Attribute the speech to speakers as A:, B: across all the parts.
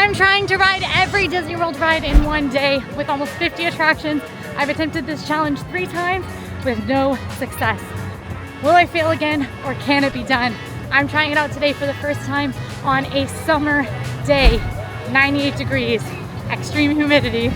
A: I'm trying to ride every Disney World ride in one day with almost 50 attractions. I've attempted this challenge 3 times with no success. Will I fail again, or can it be done? I'm trying it out today for the first time on a summer day. 98 degrees, extreme humidity.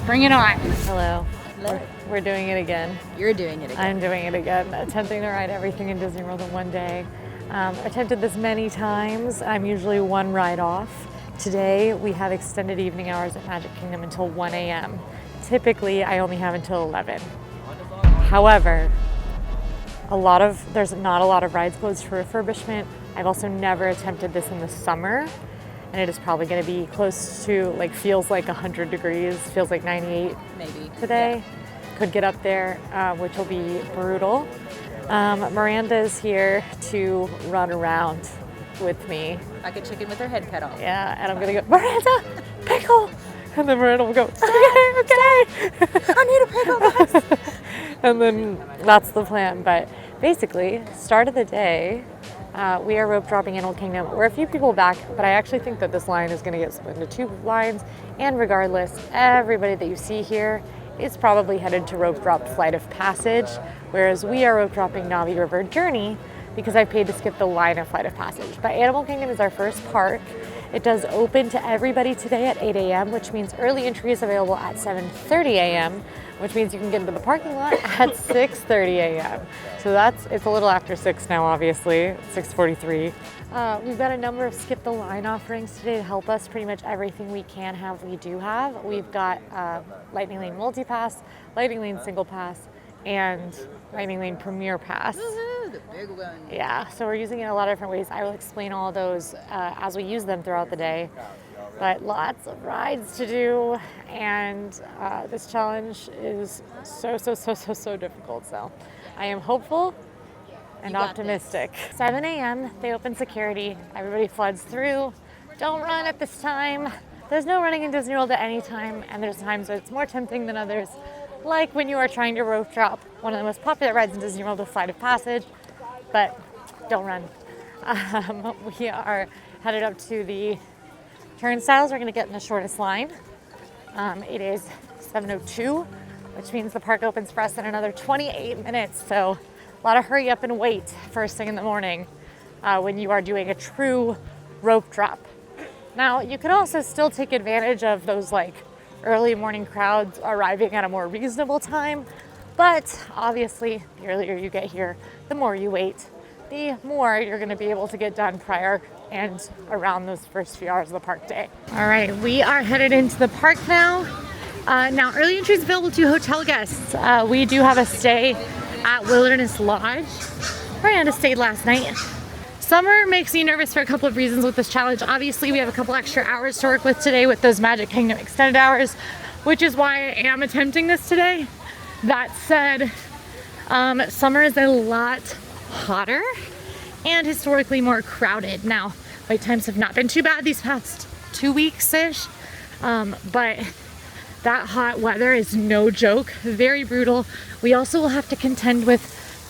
A: Bring it on.
B: Hello.
C: Hello.
B: We're doing it again.
C: You're doing it again.
B: I'm doing it again, attempting to ride everything in Disney World in one day. Attempted this many times. I'm usually one ride off. Today we have extended evening hours at Magic Kingdom until 1 a.m. Typically I only have until 11. However, there's not a lot of rides closed for refurbishment. I've also never attempted this in the summer, and it is probably going to be close to, feels like 100 degrees, feels like 98
C: maybe
B: today.
C: Yeah.
B: Could get up there, which will be brutal. Miranda is here to run around with me.
C: Like a chicken with her head cut off.
B: Yeah, and I'm going to go, Miranda, pickle! And then Miranda will go, okay.
C: I need a pickle, guys.
B: And then that's the plan. But basically, start of the day, we are rope dropping Animal Kingdom. We're a few people back, but I actually think that this line is going to get split into 2 lines. And regardless, everybody that you see here is probably headed to rope drop Flight of Passage, whereas we are rope dropping Navi River Journey because I paid to skip the line of Flight of Passage. But Animal Kingdom is our first park. It does open to everybody today at 8 a.m., which means early entry is available at 7:30 a.m., which means you can get into the parking lot at 6:30 a.m. So it's a little after 6 now, obviously, 6:43. We've got a number of skip the line offerings today to help us. Pretty much everything we can have, we do have. We've got Lightning Lane Multi-Pass, Lightning Lane Single Pass, and Lightning Lane Premier Pass.
C: Woohoo, the big one.
B: Yeah, so we're using it in a lot of different ways. I will explain all of those as we use them throughout the day. But lots of rides to do, and this challenge is so difficult. So I am hopeful and optimistic. 7 a.m., they open security. Everybody floods through. Don't run at this time. There's no running in Disney World at any time, and there's times where it's more tempting than others, like when you are trying to rope drop one of the most popular rides in Disney World, the Flight of Passage, but don't run. We are headed up to the turnstiles. We're going to get in the shortest line. It is 7:02, which means the park opens for us in another 28 minutes. So a lot of hurry up and wait first thing in the morning when you are doing a true rope drop. Now, you can also still take advantage of those early morning crowds arriving at a more reasonable time. But obviously, the earlier you get here, the more you wait, the more you're going to be able to get done prior and around those first few hours of the park day. All right, we are headed into the park now. Now, early entry is available to hotel guests. We do have a stay at Wilderness Lodge. Miranda stayed last night. Summer makes me nervous for a couple of reasons with this challenge. Obviously, we have a couple extra hours to work with today with those Magic Kingdom extended hours, which is why I am attempting this today. That said, summer is a lot hotter and historically more crowded. Now, wait times have not been too bad these past 2 weeks-ish, but that hot weather is no joke, very brutal. We also will have to contend with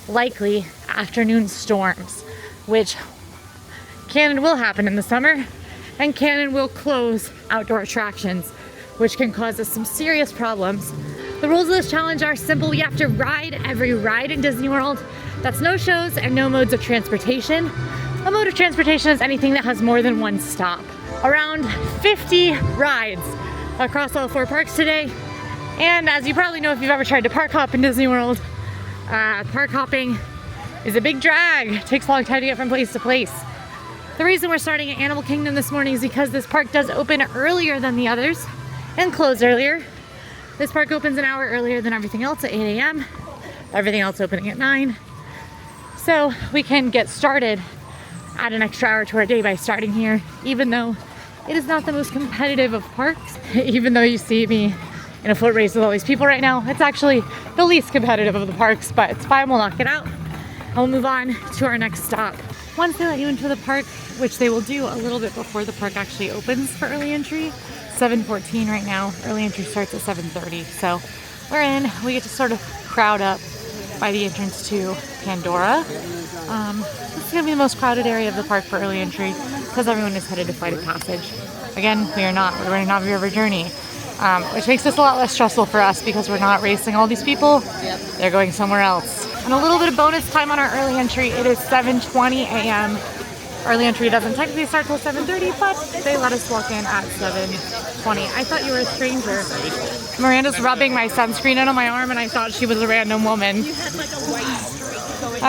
B: likely afternoon storms, which can and will happen in the summer, and can and will close outdoor attractions, which can cause us some serious problems. The rules of this challenge are simple. You have to ride every ride in Disney World. That's no shows and no modes of transportation. A mode of transportation is anything that has more than one stop. Around 50 rides across all 4 parks today. And as you probably know if you've ever tried to park hop in Disney World, park hopping is a big drag. It takes a long time to get from place to place. The reason we're starting at Animal Kingdom this morning is because this park does open earlier than the others and close earlier. This park opens an hour earlier than everything else at 8 a.m. Everything else opening at 9. So we can get started, add an extra hour to our day by starting here, even though it is not the most competitive of parks. Even though you see me in a foot race with all these people right now, it's actually the least competitive of the parks, but it's fine, we'll knock it out. And we'll move on to our next stop. Once they let you into the park, which they will do a little bit before the park actually opens for early entry, 7:14 right now, early entry starts at 7:30. So we're in, we get to sort of crowd up by the entrance to Pandora. This is gonna be the most crowded area of the park for early entry because everyone is headed to Flight of Passage.
A: Again, we are not. We're doing a Navi River journey, which makes this a lot less stressful for us because we're not racing all these people. They're going somewhere else. And a little bit of bonus time on our early entry. It is 7:20 a.m. Early entry doesn't technically start till 7:30, but they let us walk in at 7:20. I thought you were a stranger. Miranda's rubbing my sunscreen in on my arm, and I thought she was a random woman.
C: You had like a white streak going.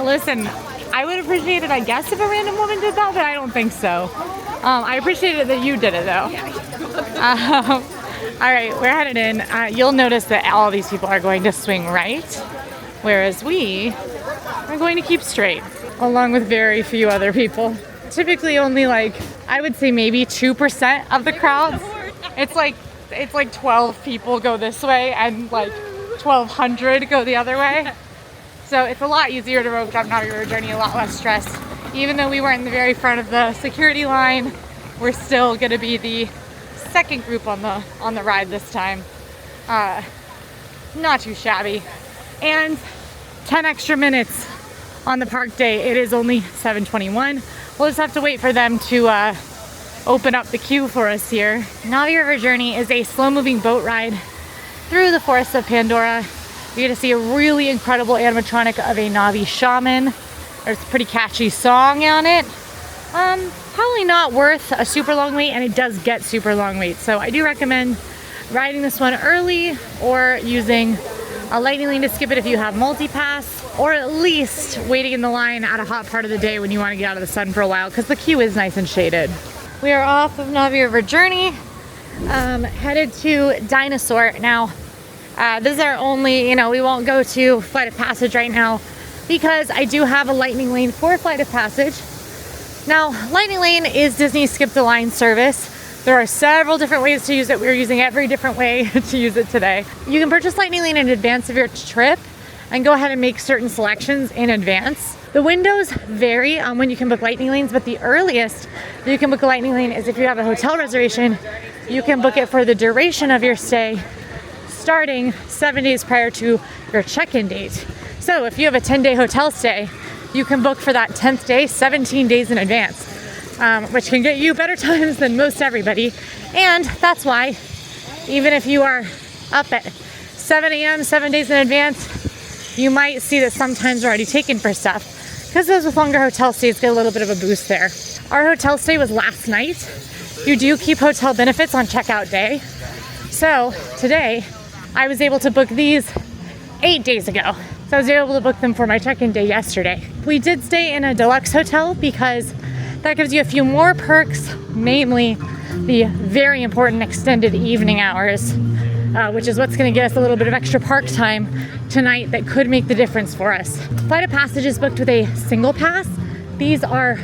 A: Listen, I would appreciate it, I guess, if a random woman did that, but I don't think so. I appreciate it that you did it, though. All right, we're headed in. You'll notice that all these people are going to swing right, whereas we are going to keep straight, along with very few other people. Typically only like, I would say maybe 2% of the crowds. It's like 12 people go this way and like 1,200 go the other way. So it's a lot easier to rope jump Navi River journey, a lot less stress. Even though we weren't in the very front of the security line, we're still gonna be the second group on the ride this time. Not too shabby. And 10 extra minutes on the park day. It is only 7:21. We'll just have to wait for them to open up the queue for us here. Navi River Journey is a slow-moving boat ride through the forests of Pandora. You get to see a really incredible animatronic of a Navi shaman. There's a pretty catchy song on it. Probably not worth a super long wait, and it does get super long wait. So I do recommend riding this one early or using a lightning lane to skip it if you have multi-pass, or at least waiting in the line at a hot part of the day when you want to get out of the sun for a while, because the queue is nice and shaded. We are off of Navi River Journey, headed to Dinosaur. Now, this is our only, we won't go to Flight of Passage right now because I do have a lightning lane for Flight of Passage. Now, lightning lane is Disney's skip the line service. There are several different ways to use it. We're using every different way to use it today. You can purchase lightning lane in advance of your trip and go ahead and make certain selections in advance. The windows vary on when you can book lightning lanes, but the earliest that you can book a lightning lane is if you have a hotel reservation. You can book it for the duration of your stay, starting 7 days prior to your check-in date. So if you have a 10-day hotel stay, you can book for that 10th day 17 days in advance, which can get you better times than most everybody. And that's why, even if you are up at 7 a.m. 7 days in advance, you might see that sometimes are already taken for stuff, because those with longer hotel stays get a little bit of a boost there. Our hotel stay was last night. You do keep hotel benefits on checkout day. So today, I was able to book these 8 days ago. So I was able to book them for my check-in day yesterday. We did stay in a deluxe hotel because that gives you a few more perks, namely the very important extended evening hours, which is what's gonna get us a little bit of extra park time tonight that could make the difference for us. Flight of Passage is booked with a single pass. These are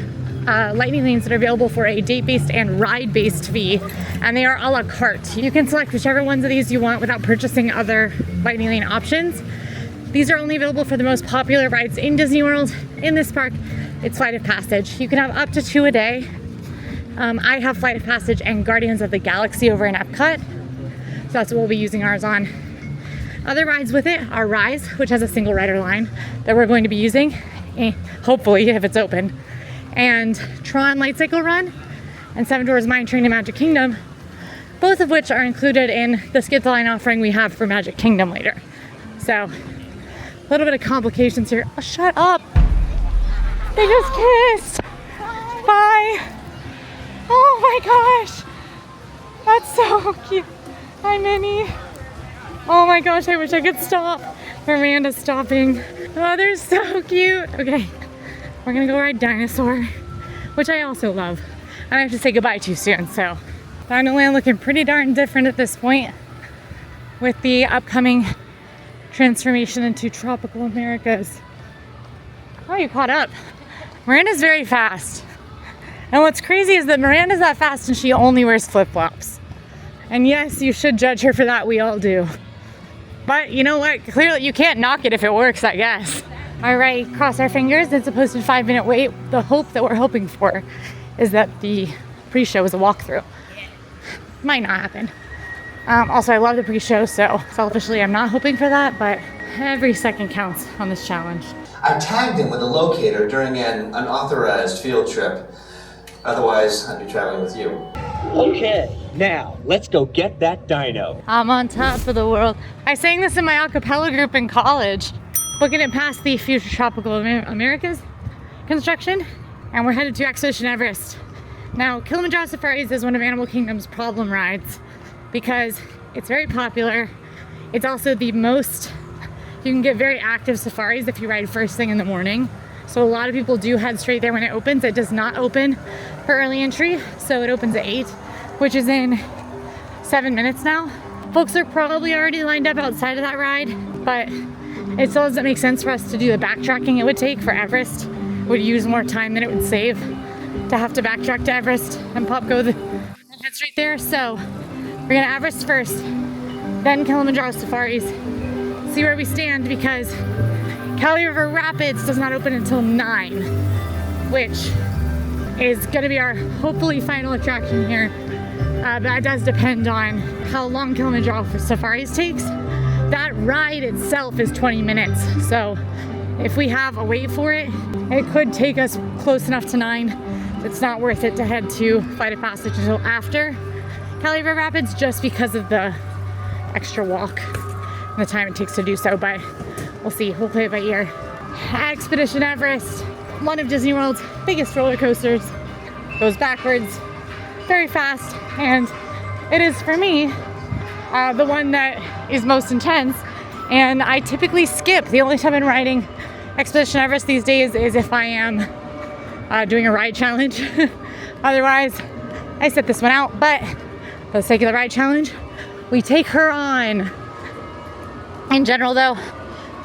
A: lightning lanes that are available for a date-based and ride-based fee, and they are a la carte. You can select whichever ones of these you want without purchasing other lightning lane options. These are only available for the most popular rides in Disney World. In this park, it's Flight of Passage. You can have up to 2 a day. I have Flight of Passage and Guardians of the Galaxy over in Epcot. So that's what we'll be using ours on. Other rides with it are Rise, which has a single rider line that we're going to be using, hopefully if it's open, and Tron Light Cycle Run and Seven Dwarfs Mine Train in Magic Kingdom, both of which are included in the skip the line offering we have for Magic Kingdom later. So, a little bit of complications here. Oh, shut up! They just kissed! Bye! Oh my gosh! That's so cute. Hi, Minnie. Oh my gosh, I wish I could stop. Miranda's stopping. Oh, they're so cute. Okay, we're gonna go ride Dinosaur, which I also love. And I have to say goodbye to soon, so. Dinoland looking pretty darn different at this point with the upcoming transformation into Tropical Americas. Oh, you caught up. Miranda's very fast. And what's crazy is that Miranda's that fast and she only wears flip-flops. And yes, you should judge her for that, we all do. But you know what, clearly you can't knock it if it works, I guess. All right, cross our fingers, it's a posted 5-minute wait. The hope that we're hoping for is that the pre-show is a walkthrough. Might not happen. Also, I love the pre-show, so selfishly I'm not hoping for that, but every second counts on this challenge.
D: I tagged him with a locator during an unauthorized field trip. Otherwise, I'd be traveling with you.
E: Okay, now let's go get that dino.
A: I'm on top of the world. I sang this in my a cappella group in college, booking it past the Future Tropical Americas construction, and we're headed to Expedition Everest. Now, Kilimanjaro Safaris is one of Animal Kingdom's problem rides because it's very popular. It's also the most, you can get very active safaris if you ride first thing in the morning. So a lot of people do head straight there when it opens. It does not open for early entry, so it opens at 8, which is in 7 minutes now. Folks are probably already lined up outside of that ride, but it still doesn't make sense for us to do the backtracking it would take for Everest. It would use more time than it would save to have to backtrack to Everest and and head straight there. So we're gonna Everest first, then Kilimanjaro Safaris, see where we stand, because Kali River Rapids does not open until 9, which is gonna be our hopefully final attraction here. But that does depend on how long Kilimanjaro Safaris takes. That ride itself is 20 minutes. So if we have a wait for it, it could take us close enough to 9. It's not worth it to head to Flight of Passage until after Kali River Rapids, just because of the extra walk and the time it takes to do so, but we'll see. We'll play it by ear. Expedition Everest, one of Disney World's biggest roller coasters, goes backwards very fast, and it is, for me, the one that is most intense, and I typically skip. The only time I'm riding Expedition Everest these days is if I am doing a ride challenge. Otherwise, I sit this one out, but for the sake of the ride challenge, we take her on. In general though,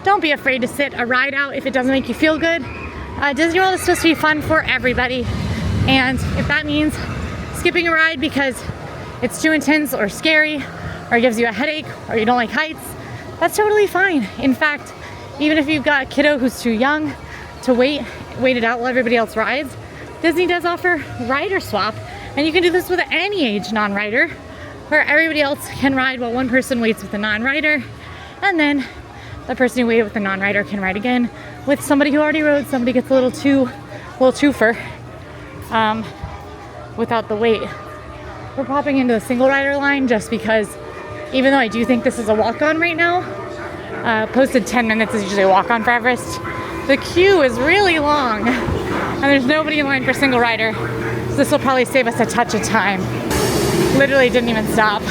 A: don't be afraid to sit a ride out if it doesn't make you feel good. Disney World is supposed to be fun for everybody, and if that means skipping a ride because it's too intense or scary or gives you a headache or you don't like heights, that's totally fine. In fact, even if you've got a kiddo who's too young to wait it out while everybody else rides, Disney does offer rider swap, and you can do this with any age non-rider, where everybody else can ride while one person waits with a non-rider, and then the person who waited with the non-rider can ride again with somebody who already rode. Somebody gets a little twofer without the wait. We're popping into the single rider line just because, even though I do think this is a walk-on right now, posted 10 minutes is usually a walk-on for Everest, the queue is really long and there's nobody in line for single rider, so this will probably save us a touch of time. Literally didn't even stop.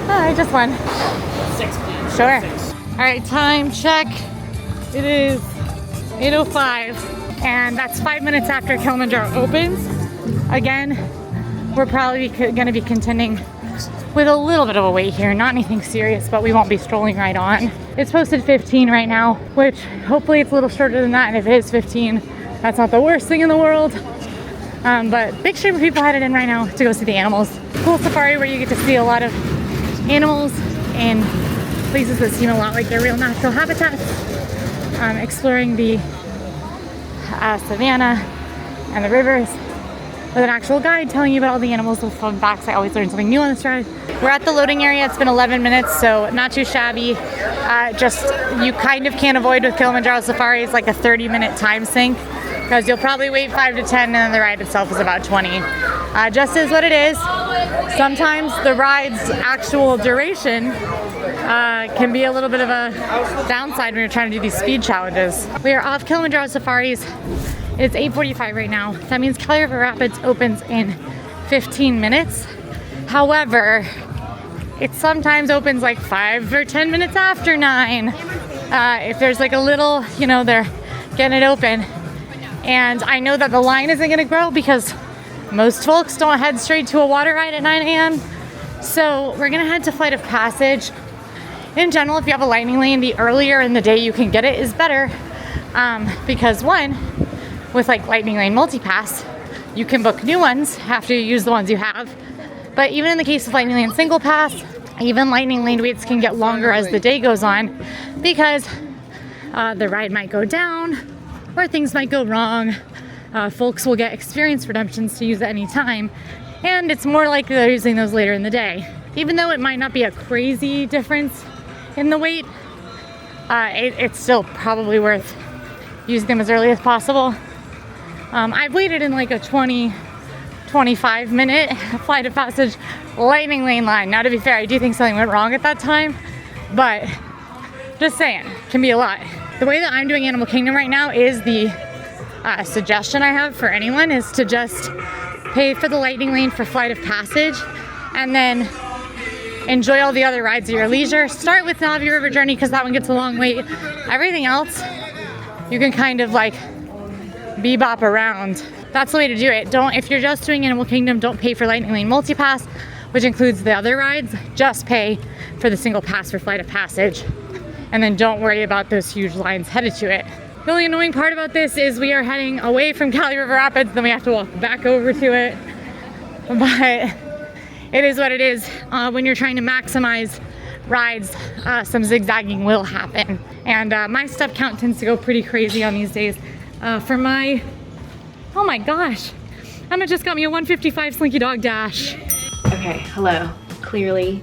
A: I just won.
E: 6, please.
A: Sure.
E: 6.
A: All right, time check. It is 8:05, and that's 5 minutes after Kilimanjaro opens. Again, we're probably going to be contending with a little bit of a wait here. Not anything serious, but we won't be strolling right on. It's posted 15 right now, which hopefully it's a little shorter than that, and if it is 15, that's not the worst thing in the world. But big stream of people headed in right now to go see the animals. Cool safari where you get to see a lot of animals in places that seem a lot like their real natural habitats. Exploring the savannah and the rivers with an actual guide telling you about all the animals with fun facts. I always learn something new on this ride. We're at the loading area. It's been 11 minutes, so not too shabby. Just, you kind of can't avoid with Kilimanjaro Safaris like a 30-minute time sink, because you'll probably wait 5 to 10 and then the ride itself is about 20. Just is what it is. Sometimes the ride's actual duration can be a little bit of a downside when you're trying to do these speed challenges. We are off Kilimanjaro Safaris. It's 8:45 right now. That means Kali River Rapids opens in 15 minutes. However, it sometimes opens like 5 or 10 minutes after 9. If there's like a little, they're getting it open. And I know that the line isn't gonna grow because most folks don't head straight to a water ride at 9 a.m. So we're gonna head to Flight of Passage. In general, if you have a lightning lane, the earlier in the day you can get it is better. Because one, with like lightning lane multipass, you can book new ones after you use the ones you have. But even in the case of lightning lane single pass, even lightning lane waits can get longer as the day goes on, because the ride might go down or things might go wrong. Folks will get experience redemptions to use at any time, and it's more likely they're using those later in the day. Even though it might not be a crazy difference in the wait, it's still probably worth using them as early as possible. I've waited in like a 20 25-minute flight of passage lightning lane line. Now, to be fair, I do think something went wrong at that time, but just saying, can be a lot. The way that I'm doing Animal Kingdom right now is the suggestion I have for anyone is to just pay for the lightning lane for flight of passage and then enjoy all the other rides at your leisure. Start with Navi River Journey because that one gets a long wait. Everything else, you can kind of like bebop around. That's the way to do it. If you're just doing Animal Kingdom, don't pay for Lightning Lane Multipass, which includes the other rides. Just pay for the single pass for flight of passage. And then don't worry about those huge lines headed to it. The only annoying part about this is we are heading away from Cali River Rapids, then we have to walk back over to it. But it is what it is. When you're trying to maximize rides, some zigzagging will happen. And my step count tends to go pretty crazy on these days. For my, oh my gosh, Emma just got me a 155 Slinky Dog Dash.
F: Okay, hello. Clearly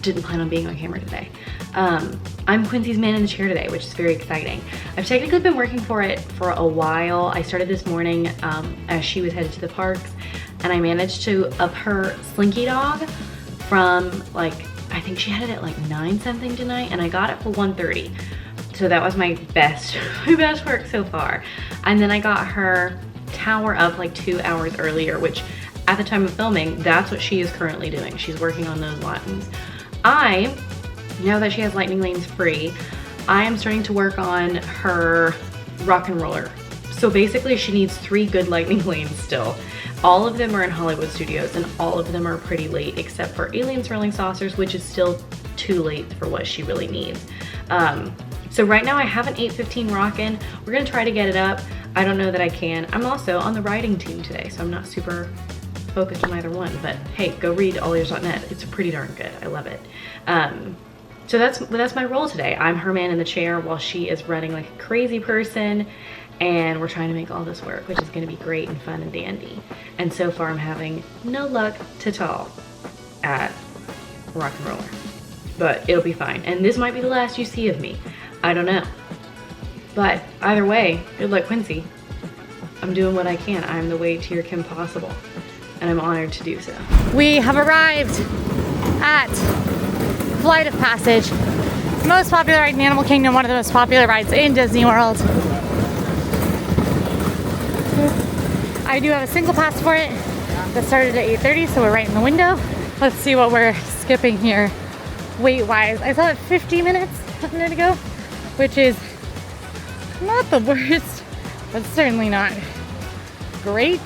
F: didn't plan on being on camera today. I'm Quincy's man in the chair today, which is very exciting. I've technically been working for it for a while. I started this morning as she was headed to the parks, and I managed to up her Slinky Dog from like, I think she had it at like 9 something tonight, and I got it for 1:30. So that was my best work so far. And then I got her tower up like 2 hours earlier, which at the time of filming, that's what she is currently doing. She's working on those lines. Now that she has lightning lanes free, I am starting to work on her rock and roller. So basically she needs 3 good lightning lanes still. All of them are in Hollywood Studios and all of them are pretty late except for Alien Swirling Saucers, which is still too late for what she really needs. So right now I have an 815 rockin'. We're gonna try to get it up. I don't know that I can. I'm also on the writing team today, so I'm not super focused on either one, but hey, go read AllEars.net. It's pretty darn good, I love it. So that's my role today. I'm her man in the chair while she is running like a crazy person, and we're trying to make all this work, which is gonna be great and fun and dandy. And so far I'm having no luck at all at rock and roller, but it'll be fine. And this might be the last you see of me. I don't know. But either way, good luck, Quincy. I'm doing what I can. I'm the way to your Kim possible, and I'm honored to do so.
A: We have arrived at Flight of Passage, most popular ride in Animal Kingdom, one of the most popular rides in Disney World. I do have a single pass for it that started at 8:30, so we're right in the window. Let's see what we're skipping here wait-wise. I saw it 50 minutes a minute ago, which is not the worst, but certainly not great.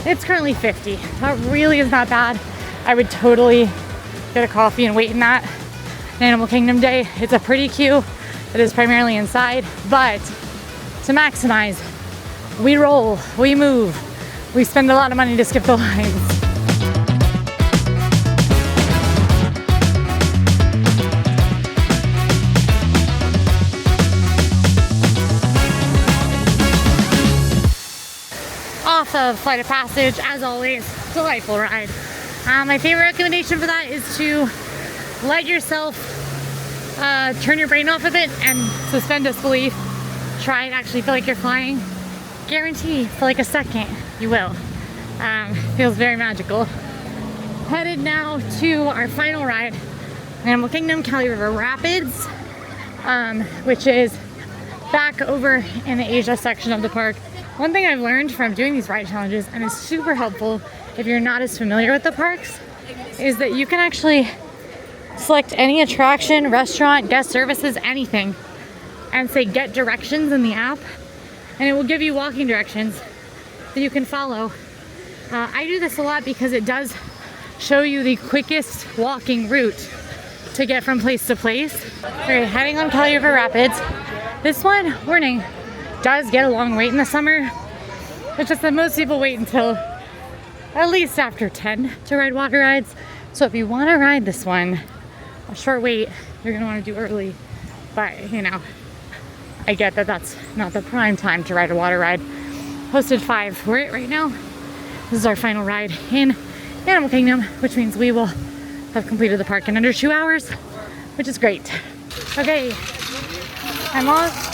A: It's currently 50. That really is not bad. I would totally get a coffee and wait in that. Animal Kingdom Day, it's a pretty queue. It is primarily inside, but to maximize, we roll, we move, we spend a lot of money to skip the lines. Off of Flight of Passage, as always, delightful ride. My favorite recommendation for that is to let yourself turn your brain off a bit and suspend disbelief. Try and actually feel like you're flying. Guarantee for like a second you will. Feels very magical. Headed now to our final ride, Animal Kingdom, Cali River Rapids, which is back over in the Asia section of the park. One thing I've learned from doing these ride challenges, and is super helpful if you're not as familiar with the parks, is that you can actually select any attraction, restaurant, guest services, anything, and say get directions in the app, and it will give you walking directions that you can follow. I do this a lot because it does show you the quickest walking route to get from place to place. We're heading on Cali River Rapids. This one, warning, does get a long wait in the summer. It's just that most people wait until at least after 10 to ride water rides. So if you want to ride this one, a short wait, you're gonna want to do early. But you know, I get that that's not the prime time to ride a water ride. Posted 5 for it right now. This is our final ride in Animal Kingdom, which means we will have completed the park in under 2 hours, which is great. Okay, I'm off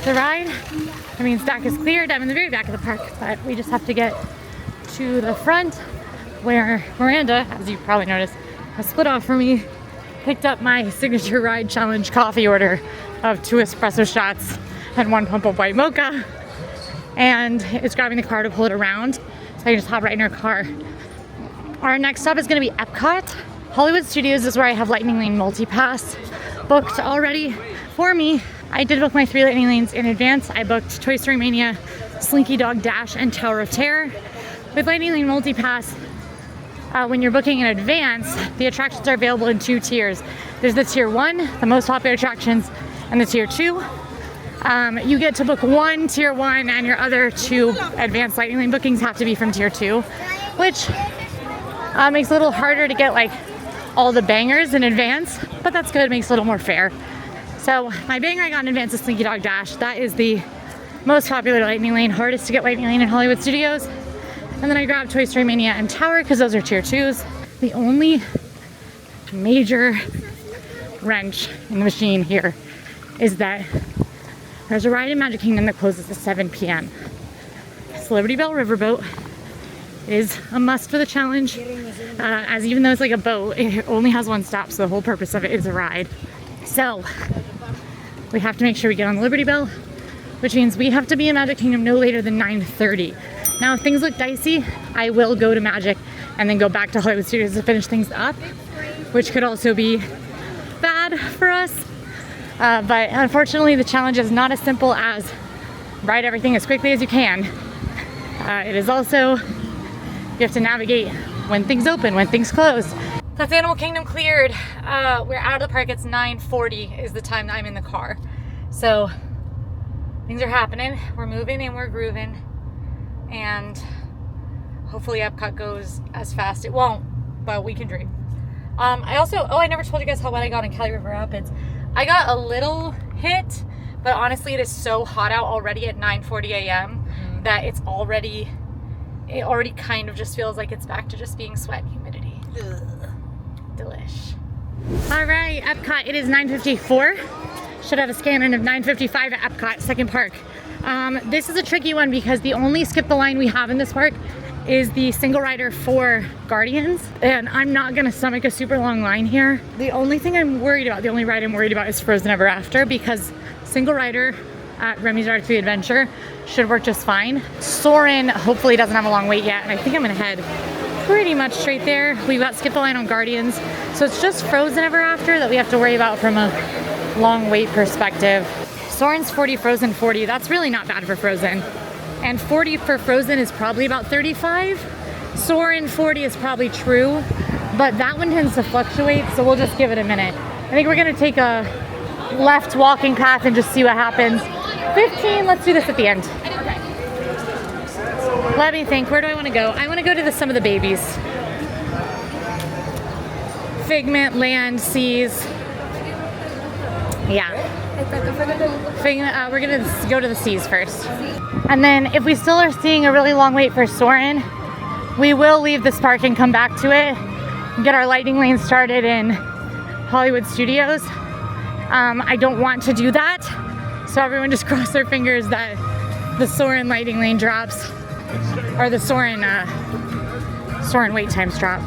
A: the ride. That means back is cleared. I'm in the very back of the park, but we just have to get to the front where Miranda, as you probably noticed, has split off from me, picked up my signature ride challenge coffee order of 2 espresso shots and 1 pump of white mocha, and is grabbing the car to pull it around so I can just hop right in her car. Our next stop is going to be Epcot. Hollywood Studios is where I have Lightning Lane Multipass booked already for me. I did book my 3 Lightning Lanes in advance. I booked Toy Story Mania, Slinky Dog Dash, and Tower of Terror. With Lightning Lane Multipass, when you're booking in advance, the attractions are available in 2 tiers. There's the tier 1, the most popular attractions, and the tier 2. You get to book 1 tier 1, and your other 2 advanced Lightning Lane bookings have to be from tier 2, which makes it a little harder to get like all the bangers in advance, but that's good. It makes it a little more fair. So my banger I got in advance is Slinky Dog Dash. That is the most popular Lightning Lane, hardest to get Lightning Lane in Hollywood Studios. And then I grabbed Toy Story Mania and Tower because those are tier 2s. The only major wrench in the machine here is that there's a ride in Magic Kingdom that closes at 7 p.m. It's Liberty Bell Riverboat. It is a must for the challenge, as even though it's like a boat, it only has 1 stop, so the whole purpose of it is a ride. So we have to make sure we get on the Liberty Bell, which means we have to be in Magic Kingdom no later than 9:30. Now, if things look dicey, I will go to Magic and then go back to Hollywood Studios to finish things up, which could also be bad for us. But unfortunately, the challenge is not as simple as ride everything as quickly as you can. It is also, you have to navigate when things open, when things close. That's Animal Kingdom cleared. We're out of the park. It's 9:40 is the time that I'm in the car. So things are happening. We're moving and we're grooving. And hopefully Epcot goes as fast. It won't, but we can dream. I never told you guys how wet I got in Cali River Rapids. I got a little hit, but honestly it is so hot out already at 9:40 a.m. that it already kind of just feels like it's back to just being sweat and humidity. Ugh. Delish. All right, Epcot, it is 9:54. Should have a scan-in of 9:55 at Epcot, second park. This is a tricky one because the only skip the line we have in this park is the single rider for Guardians, and I'm not gonna stomach a super long line here. The only thing I'm worried about, the only ride I'm worried about is Frozen Ever After, because single rider at Remy's Ratatouille Adventure should work just fine. Soarin' hopefully doesn't have a long wait yet, and I think I'm gonna head pretty much straight there. We've got skip the line on Guardians, so it's just Frozen Ever After that we have to worry about from a long wait perspective. Soarin's 40, Frozen 40. That's really not bad for Frozen. And 40 for Frozen is probably about 35. Soarin' 40 is probably true, but that one tends to fluctuate, so we'll just give it a minute. I think we're gonna take a left walking path and just see what happens. 15, let's do this at the end. Let me think, where do I wanna go? I wanna go to some of the babies. Figment, Land, Seas. Yeah. We're gonna go to the Seas first. And then if we still are seeing a really long wait for Soarin', we will leave this park and come back to it and get our Lightning Lane started in Hollywood Studios. I don't want to do that, so everyone just cross their fingers that the Soarin' Lightning Lane drops, or the Soarin' wait times drop.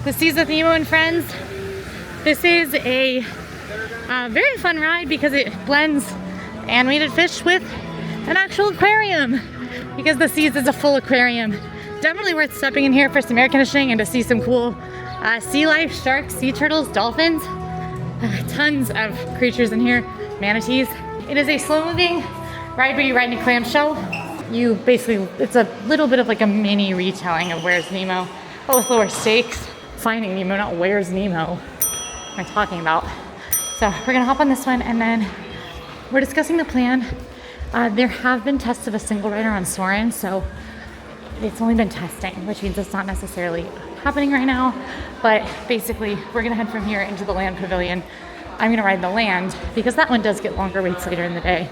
A: The Seas with Nemo and Friends. This is a very fun ride because it blends animated fish with an actual aquarium, because the Seas is a full aquarium. Definitely worth stepping in here for some air conditioning and to see some cool sea life, sharks, sea turtles, dolphins, tons of creatures in here, manatees. It is a slow moving ride where you ride in a clamshell. It's a little bit of like a mini retelling of Where's Nemo, but with lower stakes. Finding Nemo, not Where's Nemo. What am I talking about? So we're gonna hop on this one and then we're discussing the plan. There have been tests of a single rider on Soarin', so it's only been testing, which means it's not necessarily happening right now. But basically, we're gonna head from here into the Land Pavilion. I'm gonna ride the Land because that one does get longer waits later in the day.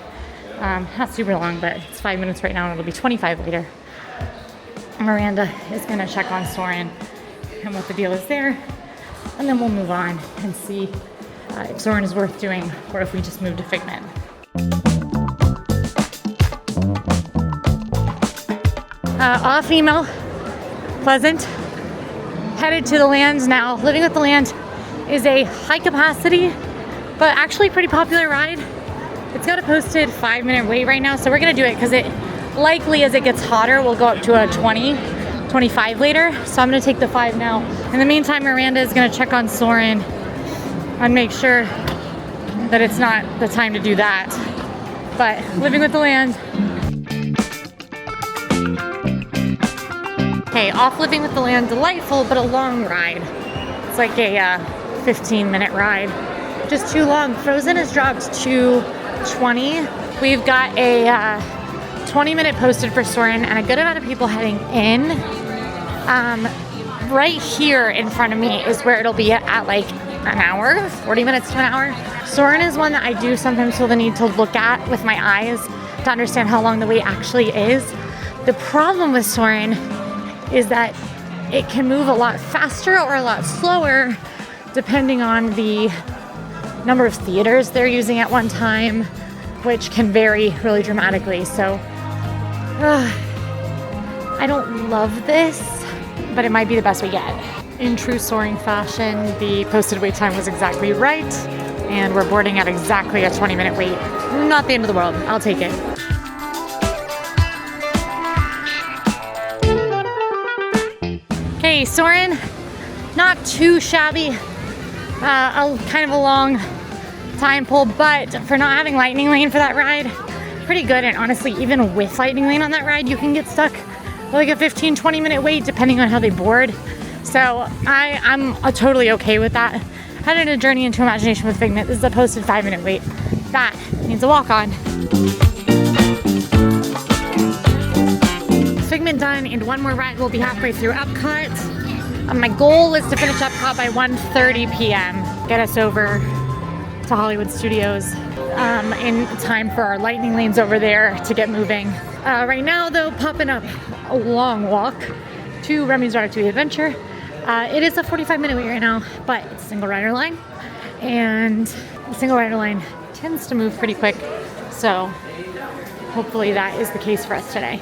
A: Not super long, but it's 5 minutes right now and it'll be 25 later. Miranda is gonna check on Soarin' and what the deal is there. And then we'll move on and see if Soarin' is worth doing or if we just move to Figment. Off email, pleasant. Headed to the land now. Living with the Land is a high capacity, but actually pretty popular ride. It's got a posted 5-minute wait right now, so we're gonna do it because it likely, as it gets hotter, will go up to a 20, 25 later. So I'm gonna take the 5 now. In the meantime, Miranda is gonna check on Soren and make sure that it's not the time to do that. But Living with the Land. Okay, off Living with the Land, delightful, but a long ride. It's like a 15-minute ride. Just too long. Frozen has dropped to 20. We've got a 20-minute posted for Soren and a good amount of people heading in. Right here in front of me is where it'll be at like an hour, 40 minutes to an hour. Soren is one that I do sometimes feel the need to look at with my eyes to understand how long the wait actually is. The problem with Soren is that it can move a lot faster or a lot slower depending on the number of theaters they're using at one time, which can vary really dramatically. So I don't love this, but it might be the best we get. In true Soaring fashion, the posted wait time was exactly right, and we're boarding at exactly a 20-minute wait. Not the end of the world. I'll take it. Okay, Soren, not too shabby. Kind of a long time pull, but for not having Lightning Lane for that ride, pretty good. And honestly, even with Lightning Lane on that ride, you can get stuck with like a 15-20 minute wait depending on how they board. So I'm totally okay with that. Headed a Journey into Imagination with Figment. This is a posted 5-minute wait. That needs a walk on. Figment done, and one more ride. We'll be halfway through Epcot. My goal is to finish Epcot by 1:30 p.m. Get us over to Hollywood Studios in time for our Lightning Lanes over there to get moving. Right now, though, popping up a long walk to Remy's Ratatouille Adventure. It is a 45-minute wait right now, but it's a single rider line, and the single rider line tends to move pretty quick, so hopefully that is the case for us today.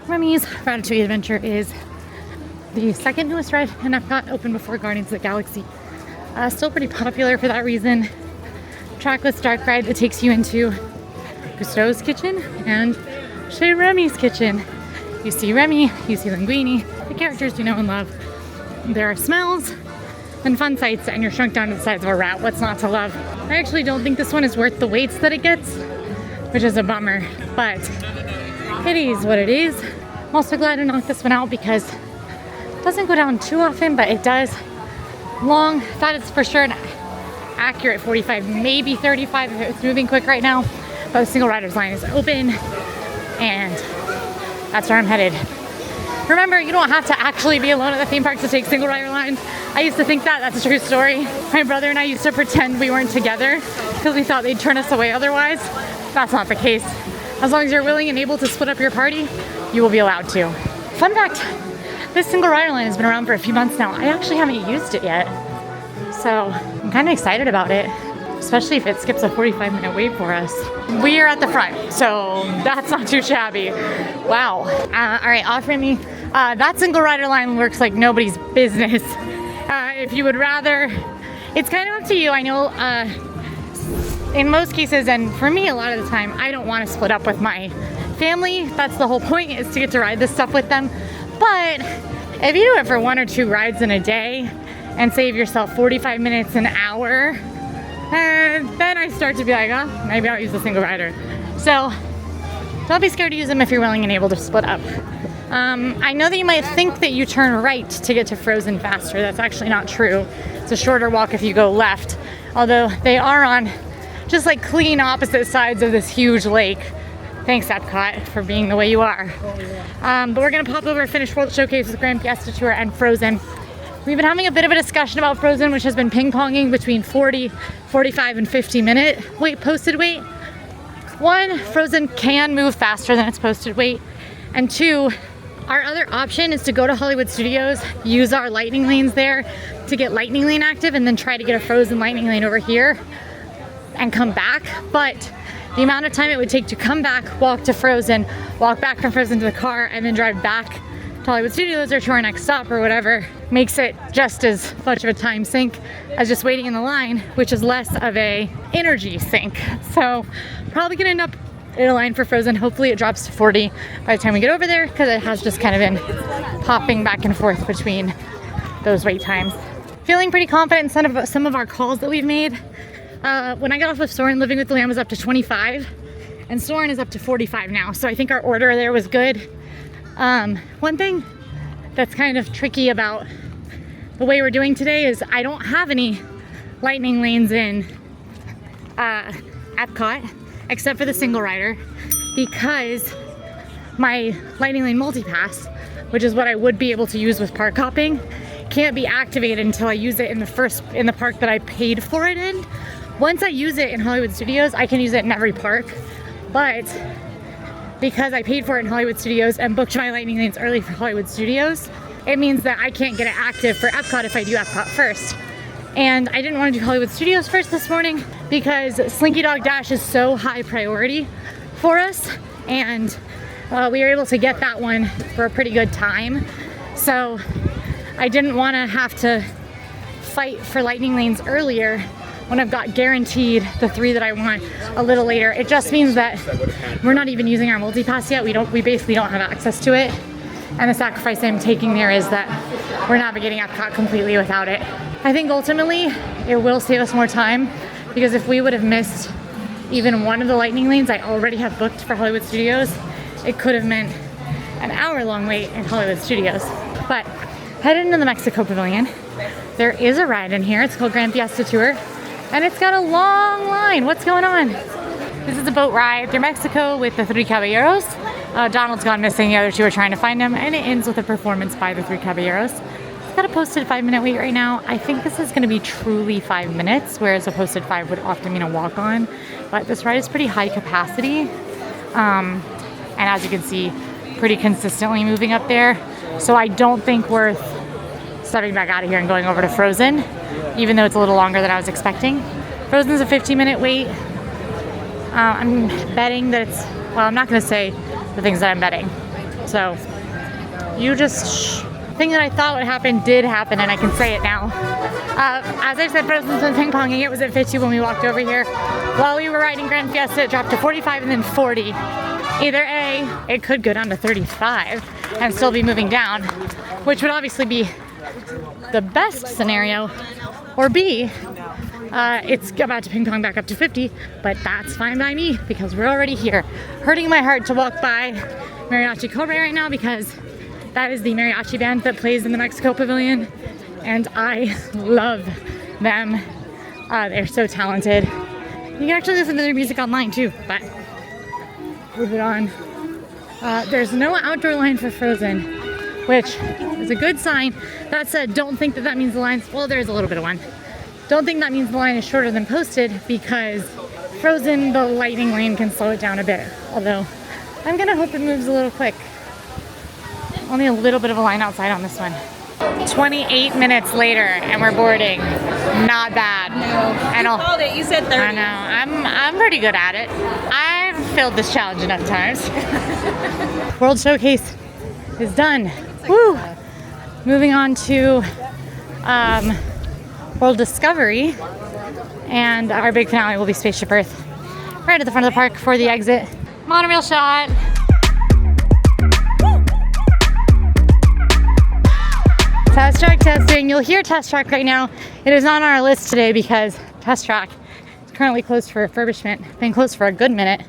A: Remy's Ratatouille Adventure is the second newest ride in Epcot, opened before Guardians of the Galaxy. Still pretty popular for that reason. Trackless dark ride that takes you into Cousteau's kitchen and Chez Remy's kitchen. You see Remy, you see Linguini, the characters you know and love. There are smells and fun sights, and you're shrunk down to the size of a rat. What's not to love? I actually don't think this one is worth the waits that it gets, which is a bummer, but it is what it is. I'm also glad to knock this one out because it doesn't go down too often, but it does. Long, that is for sure an accurate 45, maybe 35 if it's moving quick right now, but the single rider's line is open, and that's where I'm headed. Remember, you don't have to actually be alone at the theme park to take single rider lines. I used to think that's a true story. My brother and I used to pretend we weren't together because we thought they'd turn us away otherwise. That's not the case. As long as you're willing and able to split up your party, you will be allowed to. Fun fact, this single rider line has been around for a few months now. I actually haven't used it yet, so I'm kind of excited about it, especially if it skips a 45-minute wait for us. We are at the front, so that's not too shabby. Wow. All right, offering me. That single rider line works like nobody's business. If you would rather, it's kind of up to you. I know in most cases, and for me a lot of the time, I don't want to split up with my family. That's the whole point, is to get to ride this stuff with them. But if you do it for 1 or 2 rides in a day and save yourself 45 minutes, an hour, then I start to be like, oh, maybe I'll use the single rider. So don't be scared to use them if you're willing and able to split up. I know that you might think that you turn right to get to Frozen faster. That's actually not true. It's a shorter walk if you go left, although they are on just like clean opposite sides of this huge lake. Thanks, Epcot, for being the way you are. But we're gonna pop over, finish World Showcase with Grand Fiesta Tour and Frozen. We've been having a bit of a discussion about Frozen, which has been ping-ponging between 40, 45, and 50-minute posted wait. 1, Frozen can move faster than its posted wait. And 2, our other option is to go to Hollywood Studios, use our Lightning Lanes there to get Lightning Lane active, and then try to get a Frozen Lightning Lane over here and come back. But the amount of time it would take to come back, walk to Frozen, walk back from Frozen to the car, and then drive back to Hollywood Studios or to our next stop or whatever makes it just as much of a time sink as just waiting in the line, which is less of a energy sink. So probably gonna end up in a line for Frozen. Hopefully it drops to 40 by the time we get over there, because it has just kind of been popping back and forth between those wait times. Feeling pretty confident in some of our calls that we've made. When I got off of Soarin', Living with the Lamb was up to 25, and Soarin' is up to 45 now. So I think our order there was good. One thing that's kind of tricky about the way we're doing today is I don't have any lightning lanes in Epcot, except for the single rider, because my lightning lane multipass, which is what I would be able to use with park hopping, can't be activated until I use it in the park that I paid for it in. Once I use it in Hollywood Studios, I can use it in every park, but because I paid for it in Hollywood Studios and booked my lightning lanes early for Hollywood Studios, it means that I can't get it active for Epcot if I do Epcot first. And I didn't want to do Hollywood Studios first this morning because Slinky Dog Dash is so high priority for us, and we were able to get that one for a pretty good time. So I didn't want to have to fight for lightning lanes earlier when I've got guaranteed the 3 that I want a little later. It just means that we're not even using our multipass yet. We basically don't have access to it. And the sacrifice I'm taking there is that we're navigating Epcot completely without it. I think ultimately it will save us more time, because if we would have missed even one of the lightning lanes I already have booked for Hollywood Studios, it could have meant an hour-long wait in Hollywood Studios. But headed into the Mexico Pavilion, there is a ride in here. It's called Grand Fiesta Tour, and it's got a long line. What's going on? This is a boat ride through Mexico with the Three Caballeros. Donald's gone missing. The other 2 are trying to find him, and it ends with a performance by the Three Caballeros. It's got a posted 5-minute wait right now. I think this is going to be truly 5 minutes, whereas a posted 5 would often mean a walk-on. But this ride is pretty high capacity, and as you can see, pretty consistently moving up there. So I don't think worth stepping back out of here and going over to Frozen, even though it's a little longer than I was expecting. Frozen's a 15-minute wait. I'm betting that it's, well, I'm not going to say the things that I'm betting. So you just, the thing that I thought would happen did happen, and I can say it now. As I said, Frozen's been ping-ponging. It was at 50 when we walked over here. While we were riding Grand Fiesta, it dropped to 45 and then 40. Either A, it could go down to 35 and still be moving down, which would obviously be the best scenario, or B, it's about to ping pong back up to 50, but that's fine by me because we're already here. Hurting my heart to walk by Mariachi Cobre right now, because that is the mariachi band that plays in the Mexico Pavilion, and I love them. They're so talented. You can actually listen to their music online too, but move it on. There's no outdoor line for Frozen, which is a good sign. That said, don't think that means the line's, well, there's a little bit of one. Don't think that means the line is shorter than posted, because Frozen, the lightning lane can slow it down a bit. Although, I'm gonna hope it moves a little quick. Only a little bit of a line outside on this one. 28 minutes later, and we're boarding. Not bad.
C: No, you called it. You said 30.
A: I know. I'm pretty good at it. I've filled this challenge enough times. World Showcase is done. Woo! Moving on to World Discovery, and our big finale will be Spaceship Earth. Right at the front of the park for the exit. Monorail shot. Test track testing. You'll hear test track right now. It is on our list today because test track is currently closed for refurbishment. Been closed for a good minute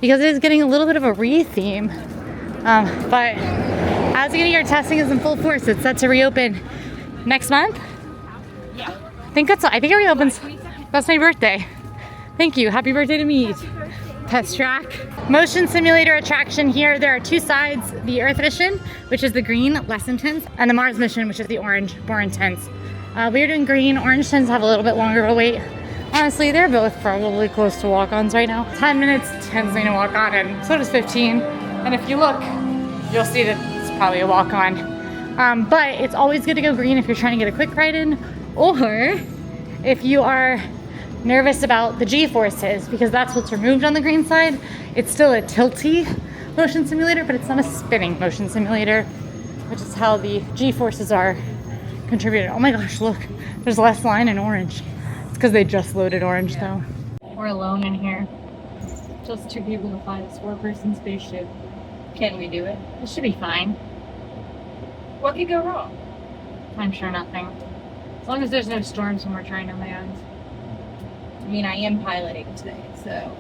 A: because it is getting a little bit of a re-theme. But as you can hear, testing is in full force. It's set to reopen next month.
C: Yeah.
A: I think it reopens. That's my birthday. Thank you. Happy birthday to me. Test track. Motion simulator attraction here. There are 2 sides. The Earth mission, which is the green, less intense, and the Mars mission, which is the orange, more intense. We are doing green. Orange tends to have a little bit longer of a wait. Honestly, they're both probably close to walk-ons right now. 10 minutes tends me to walk on, and so does 15. And if you look, you'll see that it's probably a walk-on. But it's always good to go green if you're trying to get a quick ride in, or if you are nervous about the G-forces because that's what's removed on the green side. It's still a tilty motion simulator, but it's not a spinning motion simulator, which is how the G-forces are contributed. Oh my gosh, look, there's less line in orange. It's because they just loaded orange though. We're alone in here. Just 2 people to fly this 4-person spaceship.
C: Can we do it?
A: It should be fine.
C: What could go wrong?
A: I'm sure nothing. As long as there's no storms when we're trying to land.
C: I mean, I am piloting today, so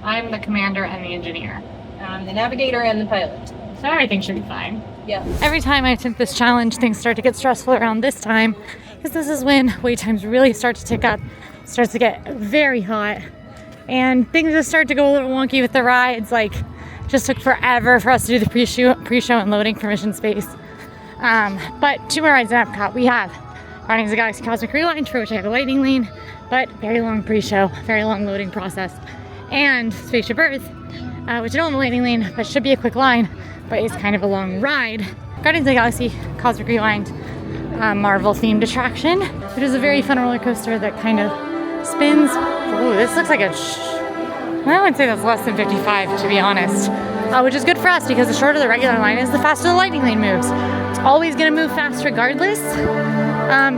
A: I'm the commander and the engineer.
C: I'm the navigator and the pilot.
A: So everything should be fine.
C: Yeah.
A: Every time I attempt this challenge, things start to get stressful around this time because this is when wait times really start to tick up, starts to get very hot, and things just start to go a little wonky with the rides. Like, just took forever for us to do the pre-show and loading for mission space. But 2 more rides in Epcot. We have Guardians of the Galaxy Cosmic Rewind, for which I have a lightning lane, but very long pre-show, very long loading process, and Spaceship Earth, which I don't have a lightning lane, but should be a quick line, but is kind of a long ride. Guardians of the Galaxy Cosmic Rewind, Marvel themed attraction, which is a very fun roller coaster that kind of spins. Ooh, this looks like a I would say that's less than 55, to be honest, which is good for us because the shorter the regular line is, the faster the lightning lane moves. It's always gonna move fast regardless.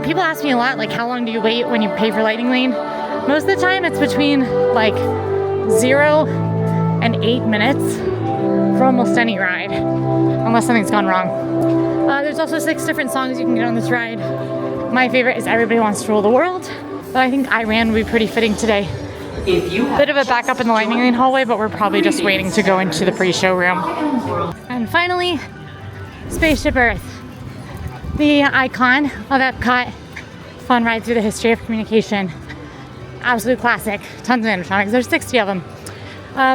A: People ask me a lot, like, how long do you wait when you pay for lightning lane? Most of the time it's between like 0 and 8 minutes for almost any ride, unless something's gone wrong. There's also 6 different songs you can get on this ride. My favorite is Everybody Wants to Rule the World, but I think Iran would be pretty fitting today. Bit of a backup in the lightning lane hallway, but we're probably just waiting to go into the pre-show room. And finally, Spaceship Earth, the icon of Epcot. Fun ride through the history of communication. Absolute classic. Tons of animatronics. There's 60 of them.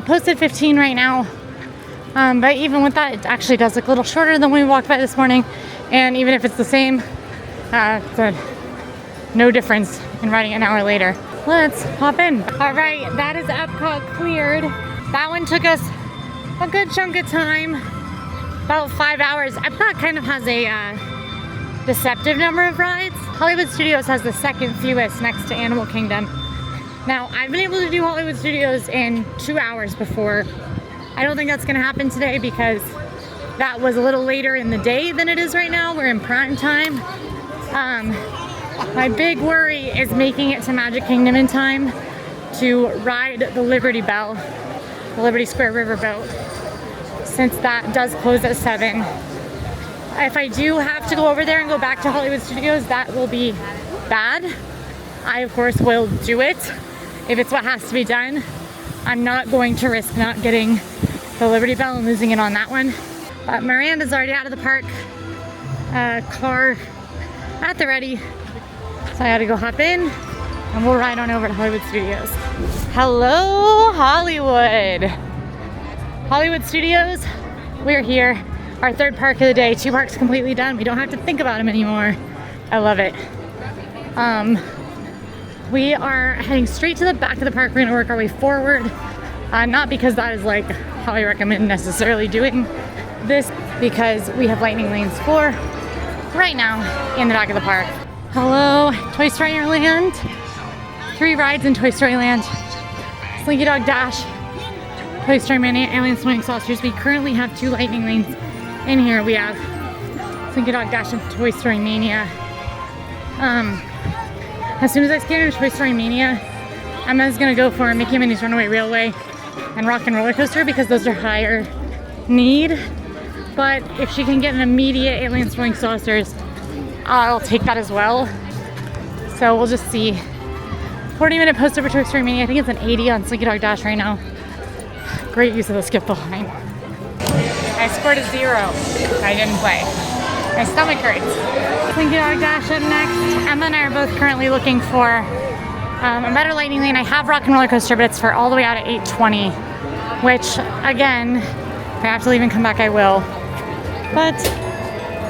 A: Posted 15 right now. But even with that, it actually does look a little shorter than when we walked by this morning. And even if it's the same, no difference in riding an hour later. Let's hop in. All right, that is Epcot cleared. That one took us a good chunk of time, about 5 hours. Epcot kind of has a deceptive number of rides. Hollywood Studios has the second fewest next to Animal Kingdom. Now, I've been able to do Hollywood Studios in 2 hours before. I don't think that's gonna happen today because that was a little later in the day than it is right now. We're in prime time. My big worry is making it to Magic Kingdom in time to ride the Liberty Bell, the Liberty Square Riverboat, since that does close at 7. If I do have to go over there and go back to Hollywood Studios, that will be bad. I, of course, will do it if it's what has to be done. I'm not going to risk not getting the Liberty Bell and losing it on that one. But Miranda's already out of the park. Car at the ready. So I gotta go hop in and we'll ride on over to Hollywood Studios. Hello, Hollywood. Hollywood Studios, we're here. Our 3rd park of the day. 2 parks completely done. We don't have to think about them anymore. I love it. We are heading straight to the back of the park. We're gonna work our way forward. Not because that is like how I recommend necessarily doing this, because we have lightning lanes for right now in the back of the park. Hello, Toy Story Land. 3 rides in Toy Story Land. Slinky Dog Dash, Toy Story Mania, Alien Swing Saucers. We currently have 2 lightning lanes in here. We have Slinky Dog Dash and Toy Story Mania. As soon as I scan into Toy Story Mania, Emma's gonna go for Mickey and Minnie's Runaway Railway and Rock and Roller Coaster because those are higher need. But if she can get an immediate Alien Swing Saucers, I'll take that as well. So we'll just see. 40-minute post over Toy Story Mania. I think it's an 80 on Slinky Dog Dash right now. Great use of the skip the line. I scored a 0. I didn't play. My stomach hurts. Slinky Dog Dash up next. Emma and I are both currently looking for a better lightning lane. I have Rock and Roller Coaster, but it's for all the way out at 8:20, which again, if I have to leave and come back, I will. But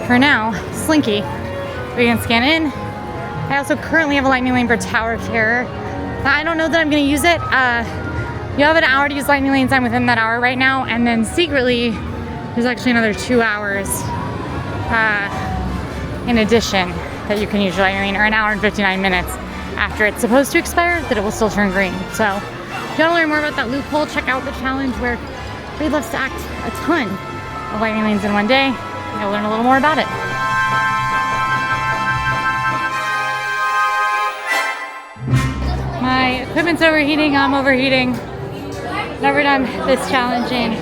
A: for now, Slinky. We can scan in. I also currently have a lightning lane for Tower of Terror. I don't know that I'm gonna use it. You have an hour to use lightning lanes. I'm within that hour right now. And then secretly, there's actually another 2 hours in addition that you can use your lightning lane, or an hour and 59 minutes after it's supposed to expire, that it will still turn green. So if you want to learn more about that loophole, check out the challenge where we left stacked a ton of lightning lanes in one day. You'll learn a little more about it. My equipment's overheating, I'm overheating. Never done this challenge in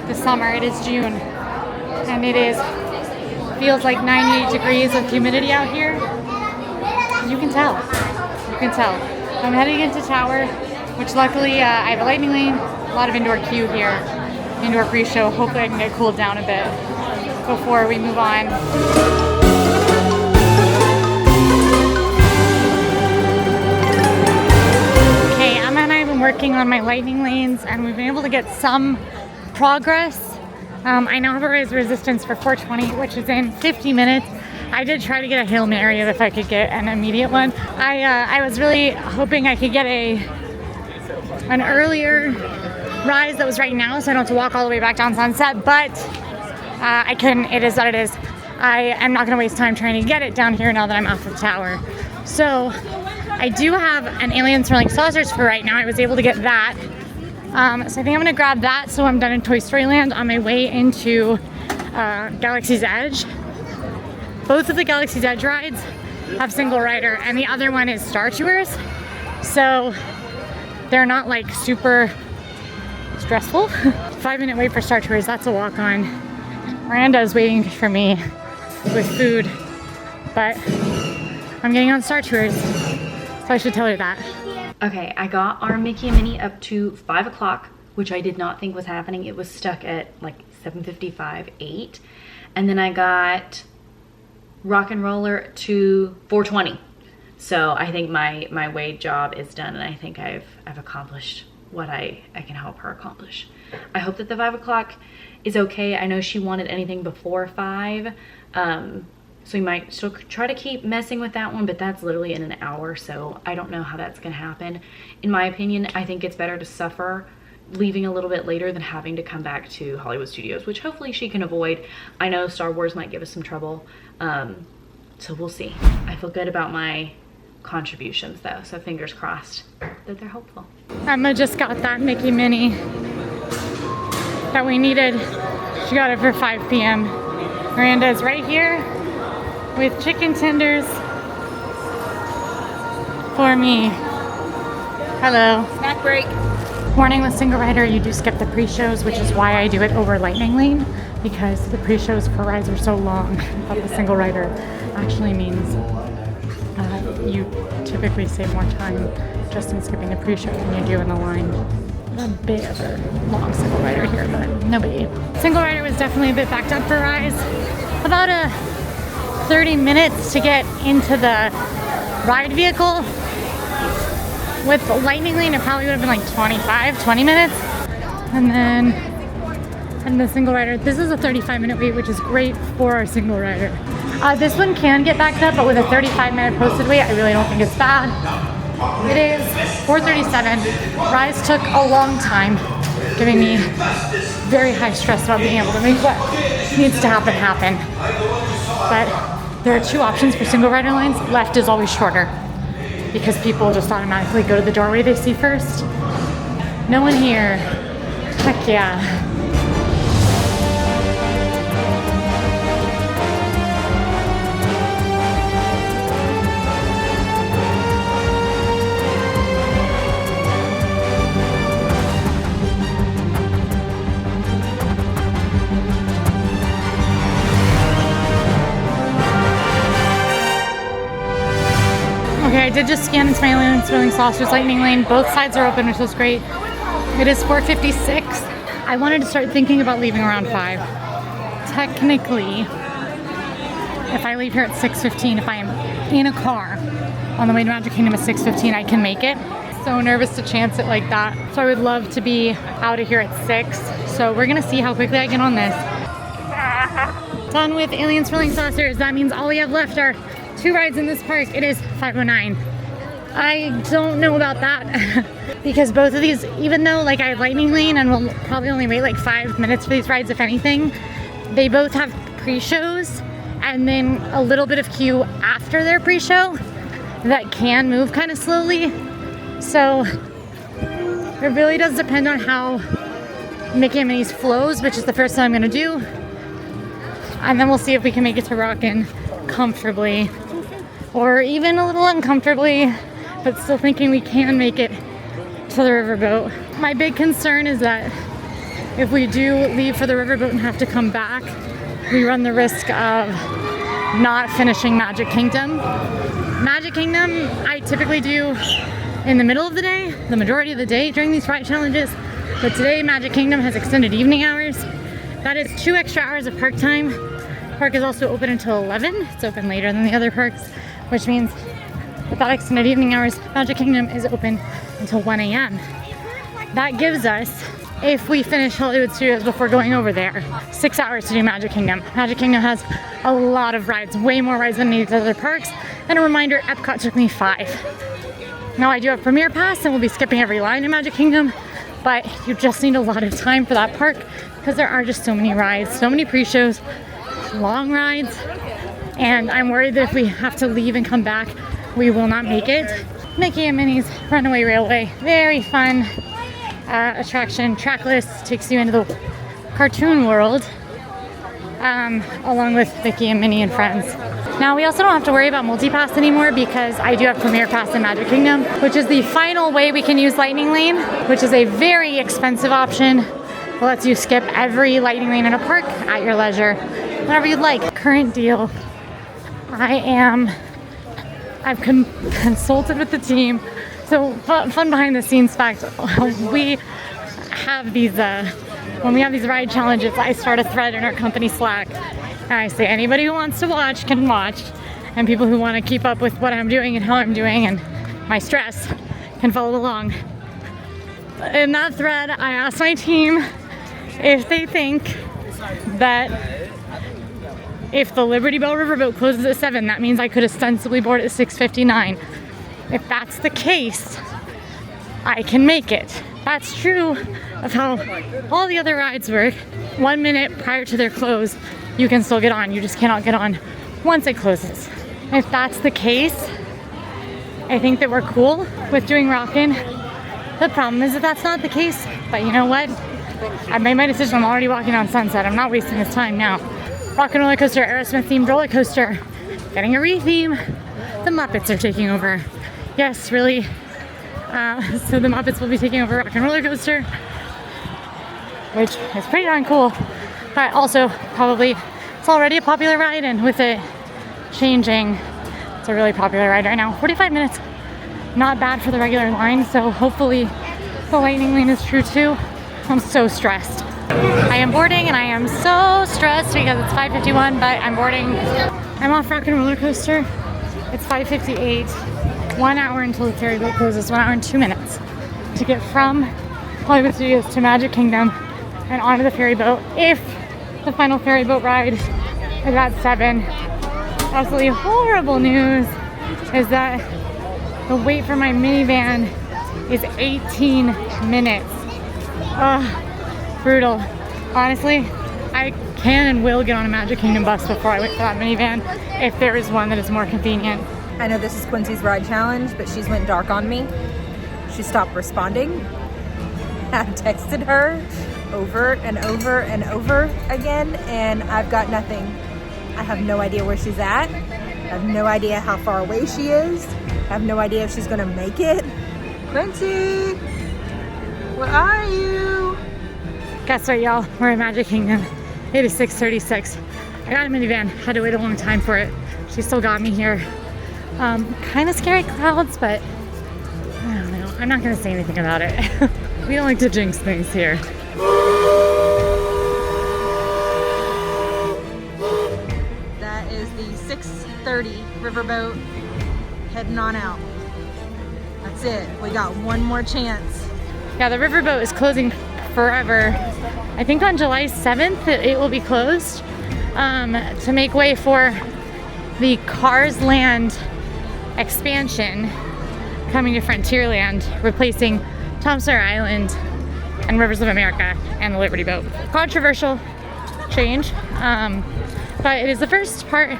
A: the summer. It is June and feels like 98 degrees with humidity out here. You can tell. I'm heading into Tower, which luckily I have a lightning lane, a lot of indoor queue here, indoor pre-show. Hopefully I can get cooled down a bit before we move on. Okay, Emma and I have been working on my lightning lanes and we've been able to get some progress. I now have a rise resistance for 420, which is in 50 minutes. I did try to get a Hail Mary if I could get an immediate one. I was really hoping I could get an earlier rise that was right now, so I don't have to walk all the way back down Sunset, but I couldn't. It is what it is. I am not going to waste time trying to get it down here now that I'm off the tower. So I do have an Alien Swirling Saucers for right now. I was able to get that. So I think I'm going to grab that so I'm done in Toy Story Land on my way into Galaxy's Edge. Both of the Galaxy's Edge rides have single rider and the other one is Star Tours. So they're not like super stressful. 5-minute wait for Star Tours, that's a walk on. Miranda's waiting for me with food, but I'm getting on Star Tours, so I should tell her that.
F: Okay, I got our Mickey and Minnie up to 5 o'clock, which I did not think was happening. It was stuck at like 7:55, 8. And then I got Rock and Roller to 4:20. So I think my wait job is done and I think I've accomplished what I can help her accomplish. I hope that the 5 o'clock is okay. I know she wanted anything before 5. So we might still try to keep messing with that one, but that's literally in an hour, so I don't know how that's gonna happen. In my opinion, I think it's better to suffer leaving a little bit later than having to come back to Hollywood Studios, which hopefully she can avoid. I know Star Wars might give us some trouble, so we'll see. I feel good about my contributions though, so fingers crossed that they're helpful.
A: Emma just got that Mickey Minnie that we needed. She got it for 5 p.m. Miranda's right here with chicken tenders for me. Hello.
C: Snack break.
A: Warning with single rider, you do skip the pre-shows, which is why I do it over Lightning Lane, because the pre-shows for rides are so long. But the single rider actually means you typically save more time just in skipping the pre-show than you do in the line. A bit of a long single rider here, but no biggie. Single rider was definitely a bit backed up for rides. About 30 minutes to get into the ride vehicle. With the Lightning Lane, it probably would have been like 20 minutes. And then and the single rider, this is a 35-minute wait, which is great for our single rider. This one can get backed up, but with a 35-minute posted wait, I really don't think it's bad. It is 4:37. Rise took a long time, giving me very high stress about being able to make what needs to happen. But there are 2 options for single rider lines. Left is always shorter because people just automatically go to the doorway they see first. No one here. Heck yeah. Okay, I did just scan into my Alien Swirling Saucers Lightning Lane. Both sides are open, which is great. It is 4:56. I wanted to start thinking about leaving around 5. Technically, if I leave here at 6:15, if I am in a car on the way to Magic Kingdom at 6:15, I can make it. So nervous to chance it like that. So I would love to be out of here at 6. So we're gonna see how quickly I get on this. Done with Alien Swirling Saucers. That means all we have left are 2 rides in this park. It is 5:09. I don't know about that because both of these, even though like I have Lightning Lane and we'll probably only wait like 5 minutes for these rides if anything, they both have pre-shows and then a little bit of queue after their pre-show. that can move kind of slowly. So it really does depend on how Mickey and Minnie's flows, which is the first thing I'm gonna do. And then we'll see if we can make it to Rockin' comfortably or even a little uncomfortably, but still thinking we can make it to the riverboat. My big concern is that if we do leave for the riverboat and have to come back, we run the risk of not finishing Magic Kingdom. Magic Kingdom, I typically do in the middle of the day, the majority of the day during these ride challenges. But today, Magic Kingdom has extended evening hours. That is 2 extra hours of park time. The park is also open until 11. It's open later than the other parks, which means with that extended evening hours, Magic Kingdom is open until 1 a.m. That gives us, if we finish Hollywood Studios before going over there, 6 hours to do Magic Kingdom. Magic Kingdom has a lot of rides, way more rides than any of the other parks. And a reminder, Epcot took me 5. Now I do have Premier Pass and we'll be skipping every line in Magic Kingdom, but you just need a lot of time for that park because there are just so many rides, so many pre-shows, long rides, and I'm worried that if we have to leave and come back, we will not make it. Mickey and Minnie's Runaway Railway, very fun attraction. Trackless takes you into the cartoon world, along with Mickey and Minnie and friends. Now we also don't have to worry about multi-pass anymore because I do have Premier Pass in Magic Kingdom, which is the final way we can use Lightning Lane, which is a very expensive option. It lets you skip every Lightning Lane in a park at your leisure, whenever you'd like. Current deal, I've consulted with the team. So fun behind the scenes fact, we have these, when we have these ride challenges, I start a thread in our company Slack. And I say anybody who wants to watch can watch. And people who want to keep up with what I'm doing and how I'm doing and my stress can follow along. In that thread, I asked my team if they think that if the Liberty Bell Riverboat closes at 7, that means I could ostensibly board at 6:59. If that's the case, I can make it. That's true of how all the other rides work. 1 minute prior to their close, you can still get on. You just cannot get on once it closes. If that's the case, I think that we're cool with doing Rockin'. The problem is that that's not the case, but you know what? I made my decision. I'm already walking on Sunset. I'm not wasting this time now. Rockin' Roller Coaster, Aerosmith themed roller coaster, getting a re-theme. The Muppets are taking over. Yes, really. So the Muppets will be taking over Rockin' Roller Coaster, which is pretty darn cool. But also, probably, it's already a popular ride, and with it changing, it's a really popular ride right now. 45 minutes, not bad for the regular line, so hopefully the Lightning Lane is true too. I'm so stressed. I am boarding, and I am so stressed because it's 5:51, but I'm boarding. I'm off Rockin' Roller Coaster. It's 5:58. 1 hour until the ferry boat closes, 1 hour and 2 minutes to get from Hollywood Studios to Magic Kingdom and onto the ferry boat. If the final ferry boat ride is at 7, absolutely horrible news is that the wait for my minivan is 18 minutes. Brutal. Honestly, I can and will get on a Magic Kingdom bus before I wait for that minivan if there is one that is more convenient.
C: I know this is Quincy's ride challenge, but she's went dark on me. She stopped responding. I texted her over and over and over again, and I've got nothing. I have no idea where she's at. I have no idea how far away she is. I have no idea if she's gonna make it. Quincy, where are you?
A: Guess what, y'all? We're at Magic Kingdom. It is 6:36. I got a minivan. Had to wait a long time for it. She still got me here. Kind of scary clouds, but I don't know. I'm not gonna say anything about it. We don't like to jinx things here.
C: That is the 6:30 riverboat heading on out. That's it. We got one more chance.
A: Yeah, the riverboat is closing forever. I think on July 7th it will be closed to make way for the Cars Land expansion coming to Frontierland, replacing Tom Sawyer Island and Rivers of America and the Liberty Boat. Controversial change, but it is the first part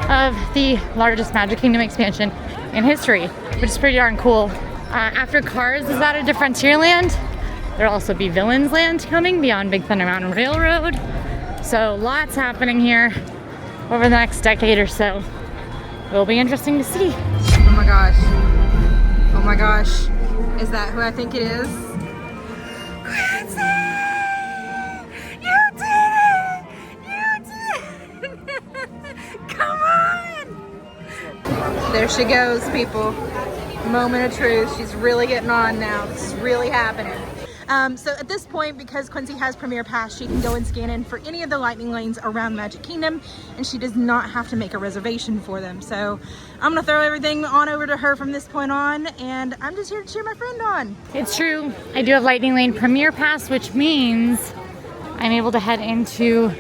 A: of the largest Magic Kingdom expansion in history, which is pretty darn cool. After Cars is added to Frontierland, there'll also be Villains Land coming beyond Big Thunder Mountain Railroad. So lots happening here over the next decade or so. It'll be interesting to see.
C: Oh my gosh. Oh my gosh. Is that who I think it is? Quincy! You did it! You did it! Come on! There she goes, people. Moment of truth. She's really getting on now. This is really happening. So at this point, because Quincy has Premier Pass, she can go and scan in for any of the lightning lanes around Magic Kingdom, and she does not have to make a reservation for them. So I'm gonna throw everything on over to her from this point on, and I'm just here to cheer my friend on.
A: It's true, I do have Lightning Lane Premier Pass, which means I'm able to head into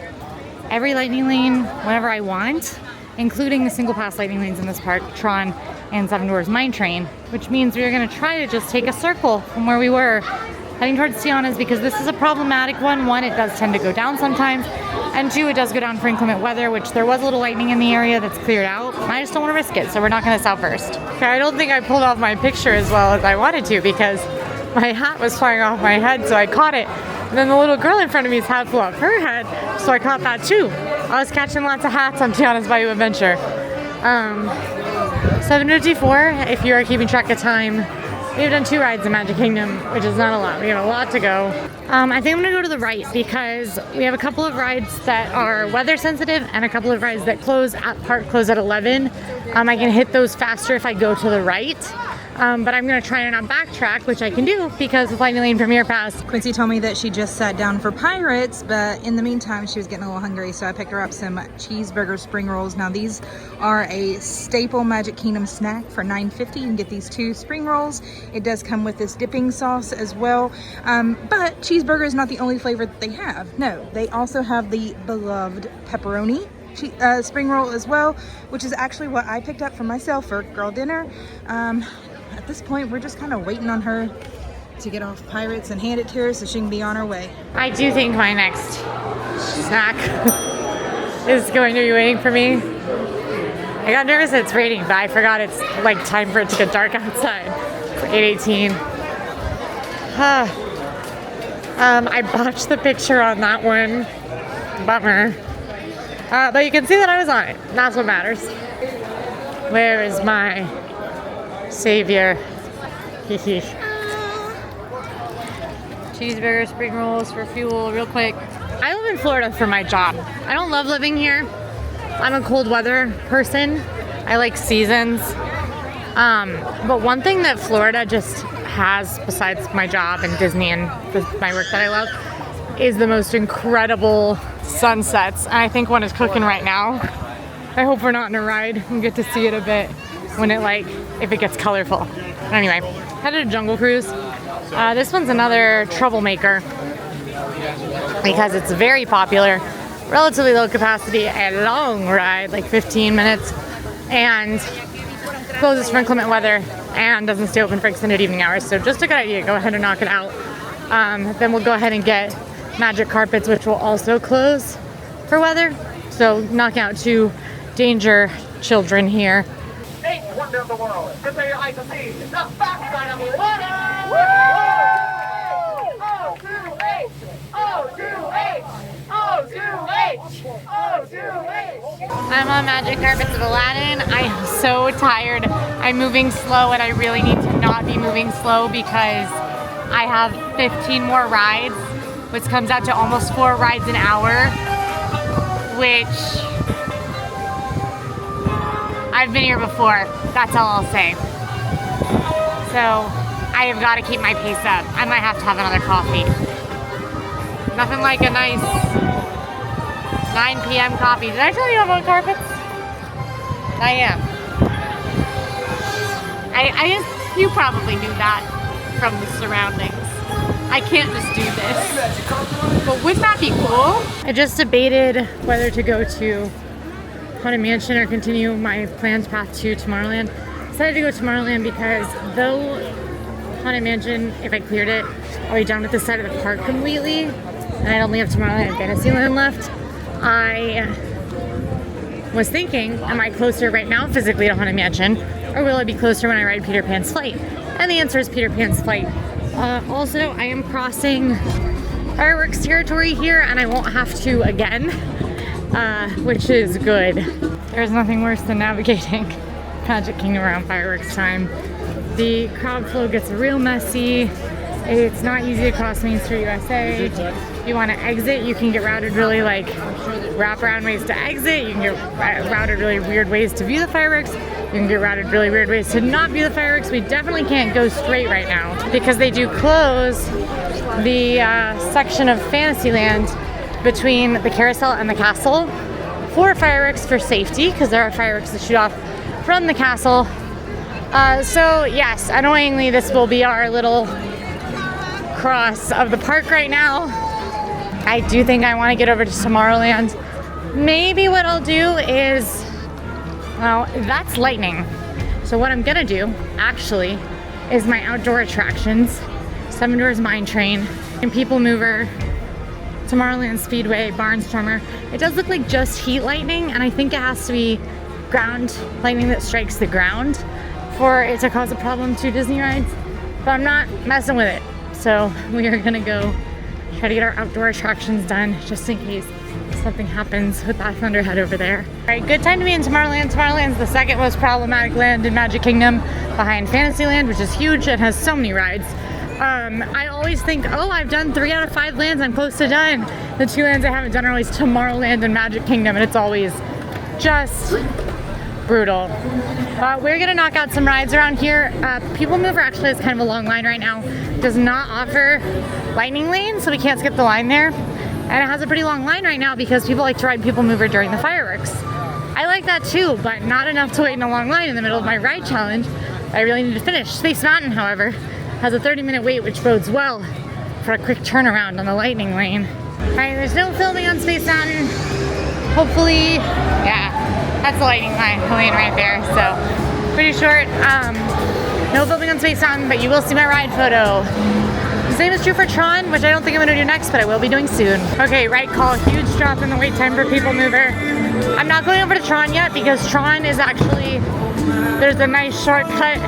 A: every lightning lane whenever I want, including the single pass lightning lanes in this park, Tron and Seven Dwarfs Mine Train, which means we're gonna try to just take a circle from where we were heading towards Tiana's, because this is a problematic one. One, it does tend to go down sometimes, and two, it does go down for inclement weather, which there was a little lightning in the area that's cleared out. I just don't want to risk it, so we're not going to south first. Okay, I don't think I pulled off my picture as well as I wanted to, because my hat was flying off my head, so I caught it. And then the little girl in front of me's hat flew off her head, so I caught that too. I was catching lots of hats on Tiana's Bayou Adventure. 7:54, if you are keeping track of time. We've done 2 rides in Magic Kingdom, which is not a lot. We have a lot to go. I think I'm gonna go to the right because we have a couple of rides that are weather sensitive and a couple of rides that close at 11. I can hit those faster if I go to the right. But I'm gonna try and not backtrack, which I can do because with Lightning Lane Premier Pass.
C: Quincy told me that she just sat down for Pirates, but in the meantime, she was getting a little hungry, so I picked her up some cheeseburger spring rolls. Now, these are a staple Magic Kingdom snack for $9.50. You can get these 2 spring rolls. It does come with this dipping sauce as well. But cheeseburger is not the only flavor that they have. No, they also have the beloved pepperoni spring roll as well, which is actually what I picked up for myself for girl dinner. At this point, we're just kind of waiting on her to get off Pirates and hand it to her so she can be on her way.
A: I do think my next snack is going to be waiting for me. I got nervous that it's raining, but I forgot it's like time for it to get dark outside. It's 8:18. I botched the picture on that one. Bummer. But you can see that I was on it. That's what matters. Where is my savior? Cheeseburger, spring rolls for fuel, real quick. I live in Florida for my job. I don't love living here. I'm a cold weather person. I like seasons. But one thing that Florida just has, besides my job and Disney and my work that I love, is the most incredible sunsets. And I think one is cooking right now. I hope we're not in a ride and get to see it a bit when it if it gets colorful. Anyway, headed to Jungle Cruise. This one's another troublemaker because it's very popular, relatively low capacity, a long ride, like 15 minutes, and closes for inclement weather and doesn't stay open for extended evening hours. So just a good idea, go ahead and knock it out. Then we'll go ahead and get Magic Carpets, which will also close for weather. So knock out 2 danger children here.
E: 8th wonder of the world. Prepare your eyes to see the backside of the water.
A: I'm on Magic Carpets of Aladdin. I am so tired. I'm moving slow and I really need to not be moving slow because I have 15 more rides, which comes out to almost 4 rides an hour, which I've been here before. That's all I'll say. So I have got to keep my pace up. I might have to have another coffee. Nothing like a nice 9 p.m. coffee. Did I tell you I'm on carpets? I am. I guess you probably knew that from the surroundings. I can't just do this. But wouldn't that be cool? I just debated whether to go to Haunted Mansion or continue my planned path to Tomorrowland. Decided to go to Tomorrowland because though Haunted Mansion, if I cleared it, I'll be done with this side of the park completely, and I'd only have Tomorrowland and Fantasyland left. I was thinking, am I closer right now physically to Haunted Mansion,
B: or will I be closer when I ride Peter Pan's Flight? And the answer is Peter Pan's Flight. Also, I am crossing fireworks territory here, and I won't have to again, which is good. There's nothing worse than navigating Magic Kingdom around fireworks time. The crowd flow gets real messy. It's not easy to cross Main Street USA. If you want to exit, you can get routed really like wraparound ways to exit. You can get routed really weird ways to view the fireworks. You can get routed really weird ways to not view the fireworks. We definitely can't go straight right now because they do close the section of Fantasyland between the carousel and the castle for fireworks for safety, because there are fireworks that shoot off from the castle. So yes, annoyingly, this will be our little cross of the park right now. I do think I want to get over to Tomorrowland. Maybe what I'll do is, well, that's lightning. So what I'm gonna do, actually, is my outdoor attractions. Seven Dwarfs Mine Train, and People Mover, Tomorrowland Speedway, Barnstormer. It does look like just heat lightning, and I think it has to be ground lightning that strikes the ground for it to cause a problem to Disney rides. But I'm not messing with it. So we are gonna go try to get our outdoor attractions done just in case something happens with that thunderhead over there. All right, good time to be in Tomorrowland. Tomorrowland's the second most problematic land in Magic Kingdom behind Fantasyland, which is huge and has so many rides. I always think, oh, I've done 3 out of 5 lands, I'm close to done. The 2 lands I haven't done are always Tomorrowland and Magic Kingdom, and it's always just brutal. We're gonna knock out some rides around here. People Mover actually has kind of a long line right now. Does not offer lightning lanes, so we can't skip the line there. And it has a pretty long line right now because people like to ride People Mover during the fireworks. I like that too, but not enough to wait in a long line in the middle of my ride challenge. I really need to finish. Space Mountain, however, has a 30-minute wait, which bodes well for a quick turnaround on the lightning lane. All right, there's no filming on Space Mountain. Hopefully, yeah, that's the lightning lane right there, so pretty short. No filming on Space Mountain, but you will see my ride photo. The same is true for Tron, which I don't think I'm gonna do next, but I will be doing soon. Okay, right call, huge drop in the wait time for People Mover. I'm not going over to Tron yet because Tron is actually, there's a nice shortcut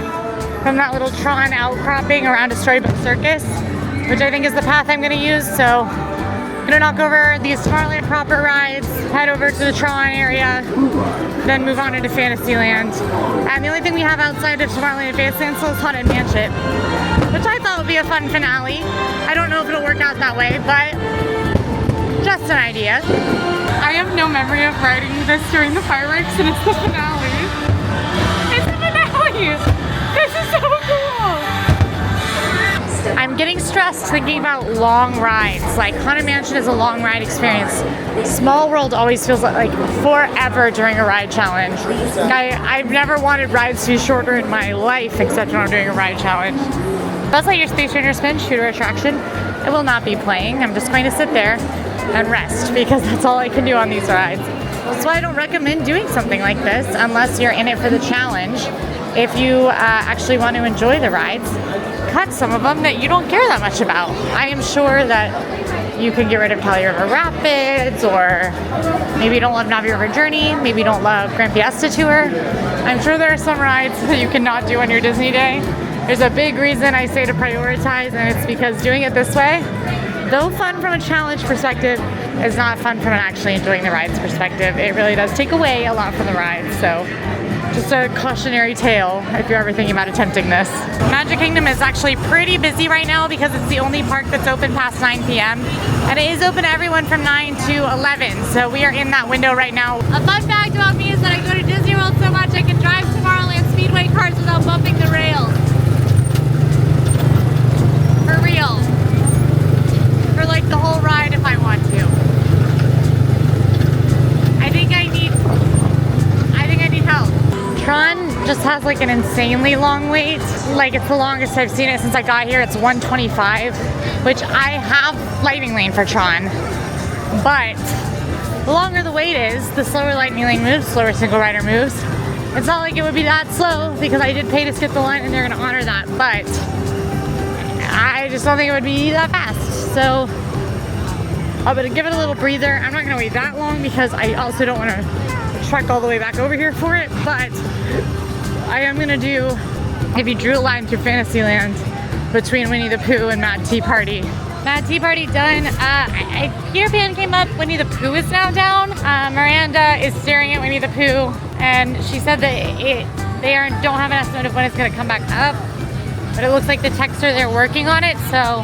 B: from that little Tron outcropping around to Storybook Circus, which I think is the path I'm gonna use, so I'm gonna knock over these Tomorrowland proper rides, head over to the Tron area, then move on into Fantasyland. And the only thing we have outside of Tomorrowland and Fantasyland is Haunted Mansion, which I thought would be a fun finale. I don't know if it'll work out that way, but just an idea. I have no memory of riding this during the fireworks, and it's the finale. It's the finale! This is so cool! I'm getting stressed thinking about long rides. Like, Haunted Mansion is a long ride experience. Small World always feels like forever during a ride challenge. I've never wanted rides to be shorter in my life except when I'm doing a ride challenge. That's like your Space Ranger Spin shooter attraction. It will not be playing. I'm just going to sit there and rest because that's all I can do on these rides. That's why I don't recommend doing something like this unless you're in it for the challenge. If you actually want to enjoy the rides, cut some of them that you don't care that much about. I am sure that you can get rid of Cali River Rapids, or maybe you don't love Navi River Journey, maybe you don't love Grand Fiesta Tour. I'm sure there are some rides that you cannot do on your Disney day. There's a big reason I say to prioritize, and it's because doing it this way, though fun from a challenge perspective, is not fun from an actually enjoying the rides perspective. It really does take away a lot from the rides, so just a cautionary tale if you're ever thinking about attempting this. Magic Kingdom is actually pretty busy right now because it's the only park that's open past 9 p.m. And it is open to everyone from 9 to 11, so we are in that window right now. A fun fact about me is that I go to Disney World so much I can drive Tomorrowland Speedway cars without bumping the rails. For real. For like the whole ride if I want to. I think I need help. Tron just has like an insanely long wait. Like, it's the longest I've seen it since I got here. It's 125, which I have lightning lane for Tron. But the longer the wait is, the slower lightning lane moves, slower single rider moves. It's not like it would be that slow because I did pay to skip the line and they're gonna honor that, but I just don't think it would be that fast. So I'm gonna give it a little breather. I'm not gonna wait that long because I also don't wanna trek all the way back over here for it, but I
A: am gonna do, if you drew a line through Fantasyland between Winnie the Pooh and Mad Tea Party. Mad Tea Party done. Peter Pan came up, Winnie the Pooh is now down. Miranda is staring at Winnie the Pooh, and she said that don't have an estimate of when it's gonna come back up, but it looks like the techs are there working on it, so,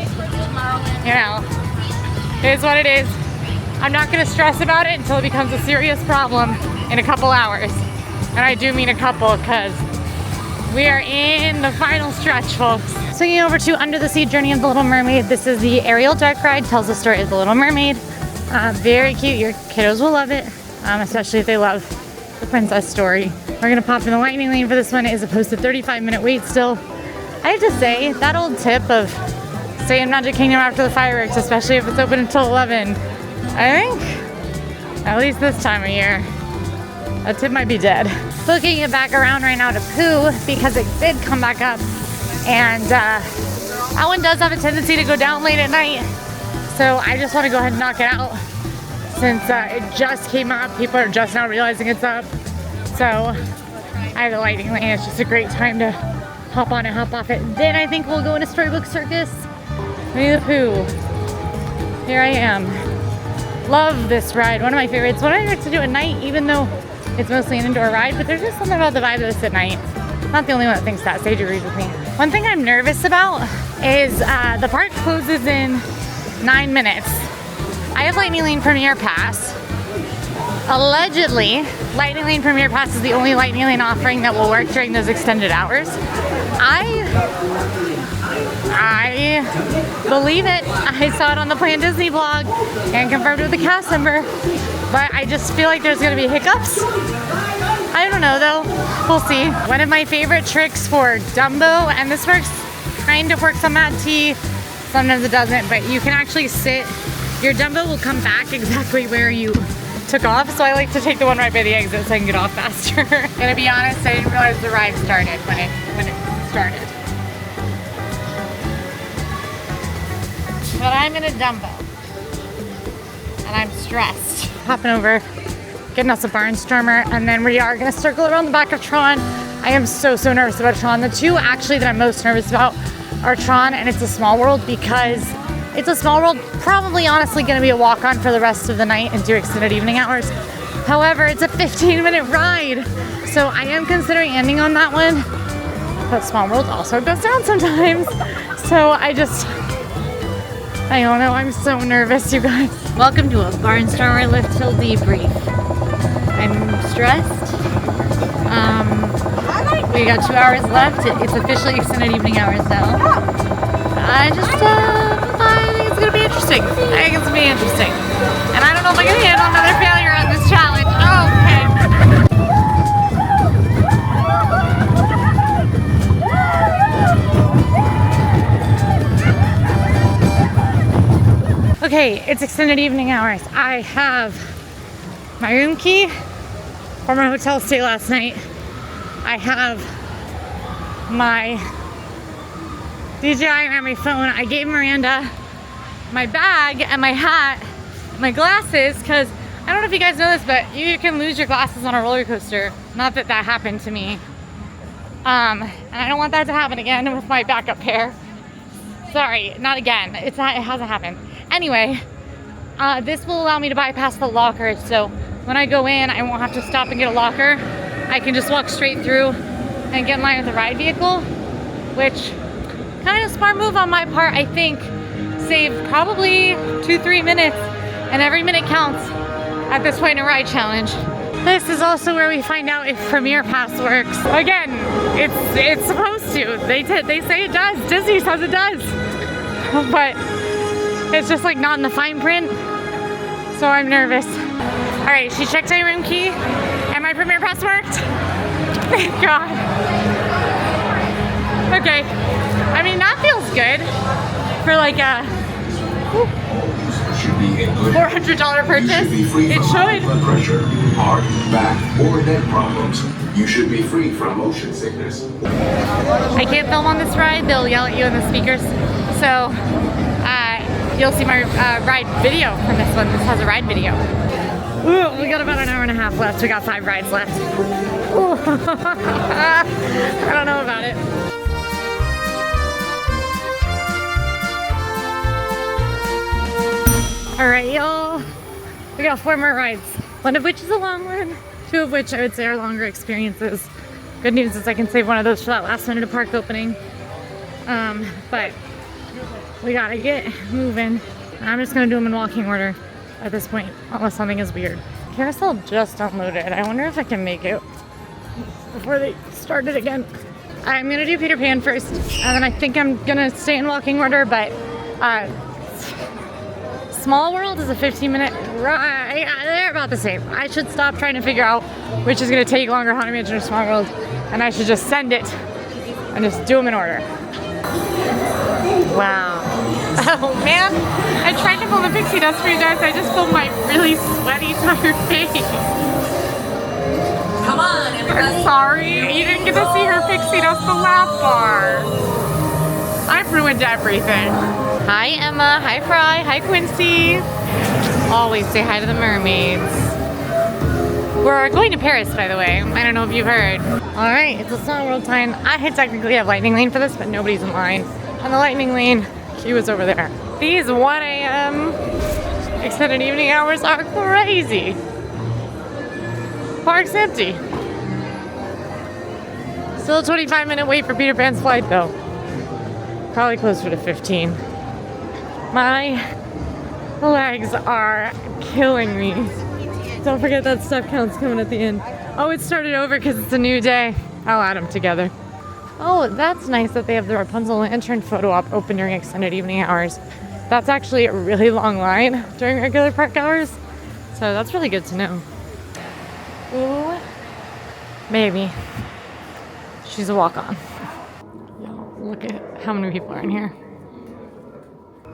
A: you know, it is what it is. I'm not gonna stress about it until it becomes a serious problem in a couple hours. And I do mean a couple, because we are in the final stretch, folks. Swinging over to Under the Sea Journey of the Little Mermaid. This is the Ariel Dark Ride, tells the story of the Little Mermaid. Very cute, your kiddos will love it, especially if they love the princess story. We're gonna pop in the lightning lane for this one. It is a posted 35-minute wait still. I have to say, that old tip of stay in Magic Kingdom after the fireworks, especially if it's open until 11, I think, at least this time of year, that tip might be dead. Booking it back around right now to Pooh because it did come back up, and that one does have a tendency to go down late at night, so I just want to go ahead and knock it out since it just came up. People are just now realizing it's up, so I have the lightning lane. It's just a great time to hop on and hop off it. Then I think we'll go into Storybook Circus. Winnie the Pooh. Here I am. Love this ride, one of my favorites. What I like to do at night, even though it's mostly an indoor ride, but there's just something about the vibe of this at night. Not the only one that thinks that. Sage agrees with me. One thing I'm nervous about is the park closes in 9 minutes. I have Lightning Lane Premier Pass. Allegedly, Lightning Lane Premier Pass is the only Lightning Lane offering that will work during those extended hours. I believe it. I saw it on the Plan Disney blog and confirmed with the cast member, but I just feel like there's gonna be hiccups. I don't know though, we'll see. One of my favorite tricks for Dumbo, and this kind of works on Mad Tea, sometimes it doesn't, but you can actually sit, your Dumbo will come back exactly where you took off, so I like to take the one right by the exit so I can get off faster. Gonna be honest, I didn't realize the ride started when it started. But I'm in a Dumbo, and I'm stressed. Hopping over, getting us a Barnstormer, and then we are gonna circle around the back of Tron. I am so nervous about Tron. The two actually that I'm most nervous about are Tron and It's a Small World, because It's a Small World probably honestly gonna be a walk-on for the rest of the night and do extended evening hours. However, it's a 15-minute ride, so I am considering ending on that one. But Small World also goes down sometimes, so I don't know, I'm so nervous, you guys. Welcome to a Barnstormer Lift Hill debrief. I'm stressed. We got 2 hours left. It's officially extended evening hours now. I think it's gonna be interesting. I think it's gonna be interesting. And I don't know if I'm gonna handle another failure on this challenge. Okay, it's extended evening hours. I have my room key for my hotel stay last night. I have my DJI and my phone. I gave Miranda my bag and my hat, my glasses, because I don't know if you guys know this, but you can lose your glasses on a roller coaster. Not that that happened to me. And I don't want that to happen again with my backup pair. Sorry, not again. It hasn't happened. Anyway, this will allow me to bypass the locker, so when I go in, I won't have to stop and get a locker. I can just walk straight through and get in line with the ride vehicle, which kind of smart move on my part, I think. Saved probably 2-3 minutes, and every minute counts at this point in a ride challenge. This is also where we find out if Premier Pass works. Again, it's supposed to. They say it does. Disney says it does. But it's just like not in the fine print. So I'm nervous. All right, she checked my room key and my Premier Pass worked. Thank God. Okay. I mean, that feels good for like a $400 purchase. It should.
G: Blood pressure, heart, back, or neck problems. You should be free from motion sickness.
A: I can't film on this ride. They'll yell at you in the speakers. So you'll see my ride video from this one. This has a ride video. Ooh, we got about an hour and a half left. We got 5 rides left. Ooh. I don't know about it. All right, y'all. We got 4 more rides. One of which is a long one. 2 of which I would say are longer experiences. Good news is I can save one of those for that last minute of park opening. But we gotta get moving. I'm just gonna do them in walking order at this point, unless something is weird. Carousel just unloaded. I wonder if I can make it before they start it again. I'm gonna do Peter Pan first, and then I think I'm gonna stay in walking order, but Small World is a 15-minute ride. They're about the same. I should stop trying to figure out which is gonna take longer, Haunted Mansion or Small World, and I should just send it and just do them in order. Wow. Oh man, I tried to film the pixie dust for you guys. I just filmed my really sweaty, tired face.
C: Come on, everybody.
A: I'm sorry, you didn't get to see her pixie dust the lap bar. I've ruined everything. Hi Emma, hi Fry, hi Quincy. Always say hi to the mermaids. We're going to Paris, by the way. I don't know if you've heard. All right, it's a Small World time. I technically have Lightning Lane for this, but nobody's in line. And the Lightning Lane queue is over there. These 1 a.m. extended evening hours are crazy. Park's empty. Still a 25-minute wait for Peter Pan's flight, though. Probably closer to 15. My legs are killing me. Don't forget that step count's coming at the end. Oh, it started over because it's a new day. I'll add them together. Oh, that's nice that they have the Rapunzel Lantern photo op open during extended evening hours. That's actually a really long line during regular park hours. So that's really good to know. Ooh, maybe. She's a walk-on. Look at how many people are in here.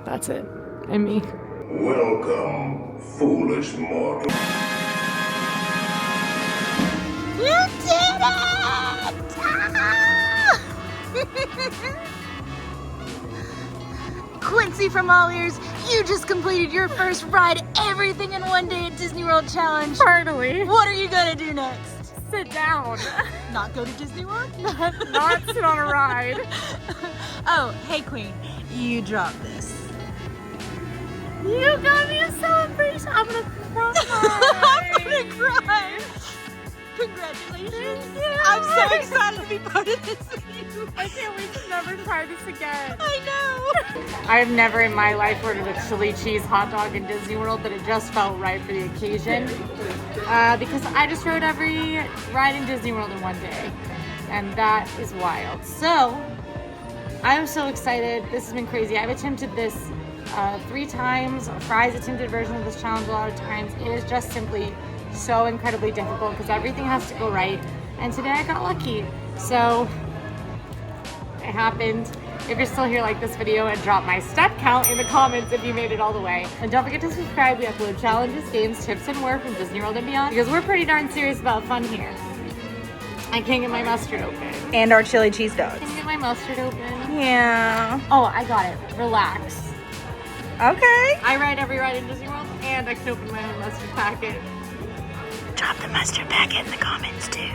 A: That's it. And me.
G: Welcome, foolish mortal.
C: You did it! Quincy from AllEars, you just completed your first ride everything in one day at Disney World Challenge.
A: Finally.
C: What are you gonna do next?
A: Sit down.
C: Not go to Disney World?
A: Not sit on a ride.
C: Oh, hey Queen, you dropped this.
A: You got me a celebration. I'm gonna cry.
C: I'm gonna cry. Congratulations.
A: Thank you.
C: I'm so excited to be part of this with you.
A: I can't wait to never try this again.
C: I know.
A: I've never in my life ordered a chili cheese hot dog in Disney World, but it just felt right for the occasion. Because I just rode every ride in Disney World in one day. And that is wild. So, I'm so excited. This has been crazy. I've attempted this 3 times. Fry's attempted version of this challenge a lot of times. It is just simply so incredibly difficult because everything has to go right. And today I got lucky. So, it happened. If you're still here, like this video and drop my step count in the comments if you made it all the way. And don't forget to subscribe. We upload challenges, games, tips, and more from Disney World and beyond because we're pretty darn serious about fun here. I can't get my mustard open.
C: And our chili cheese dogs.
A: Can I get my mustard open?
C: Yeah.
A: Oh, I got it. Relax.
C: Okay.
A: I ride every ride in Disney World and I can open my own mustard packet.
C: Drop the mustard packet in the comments too.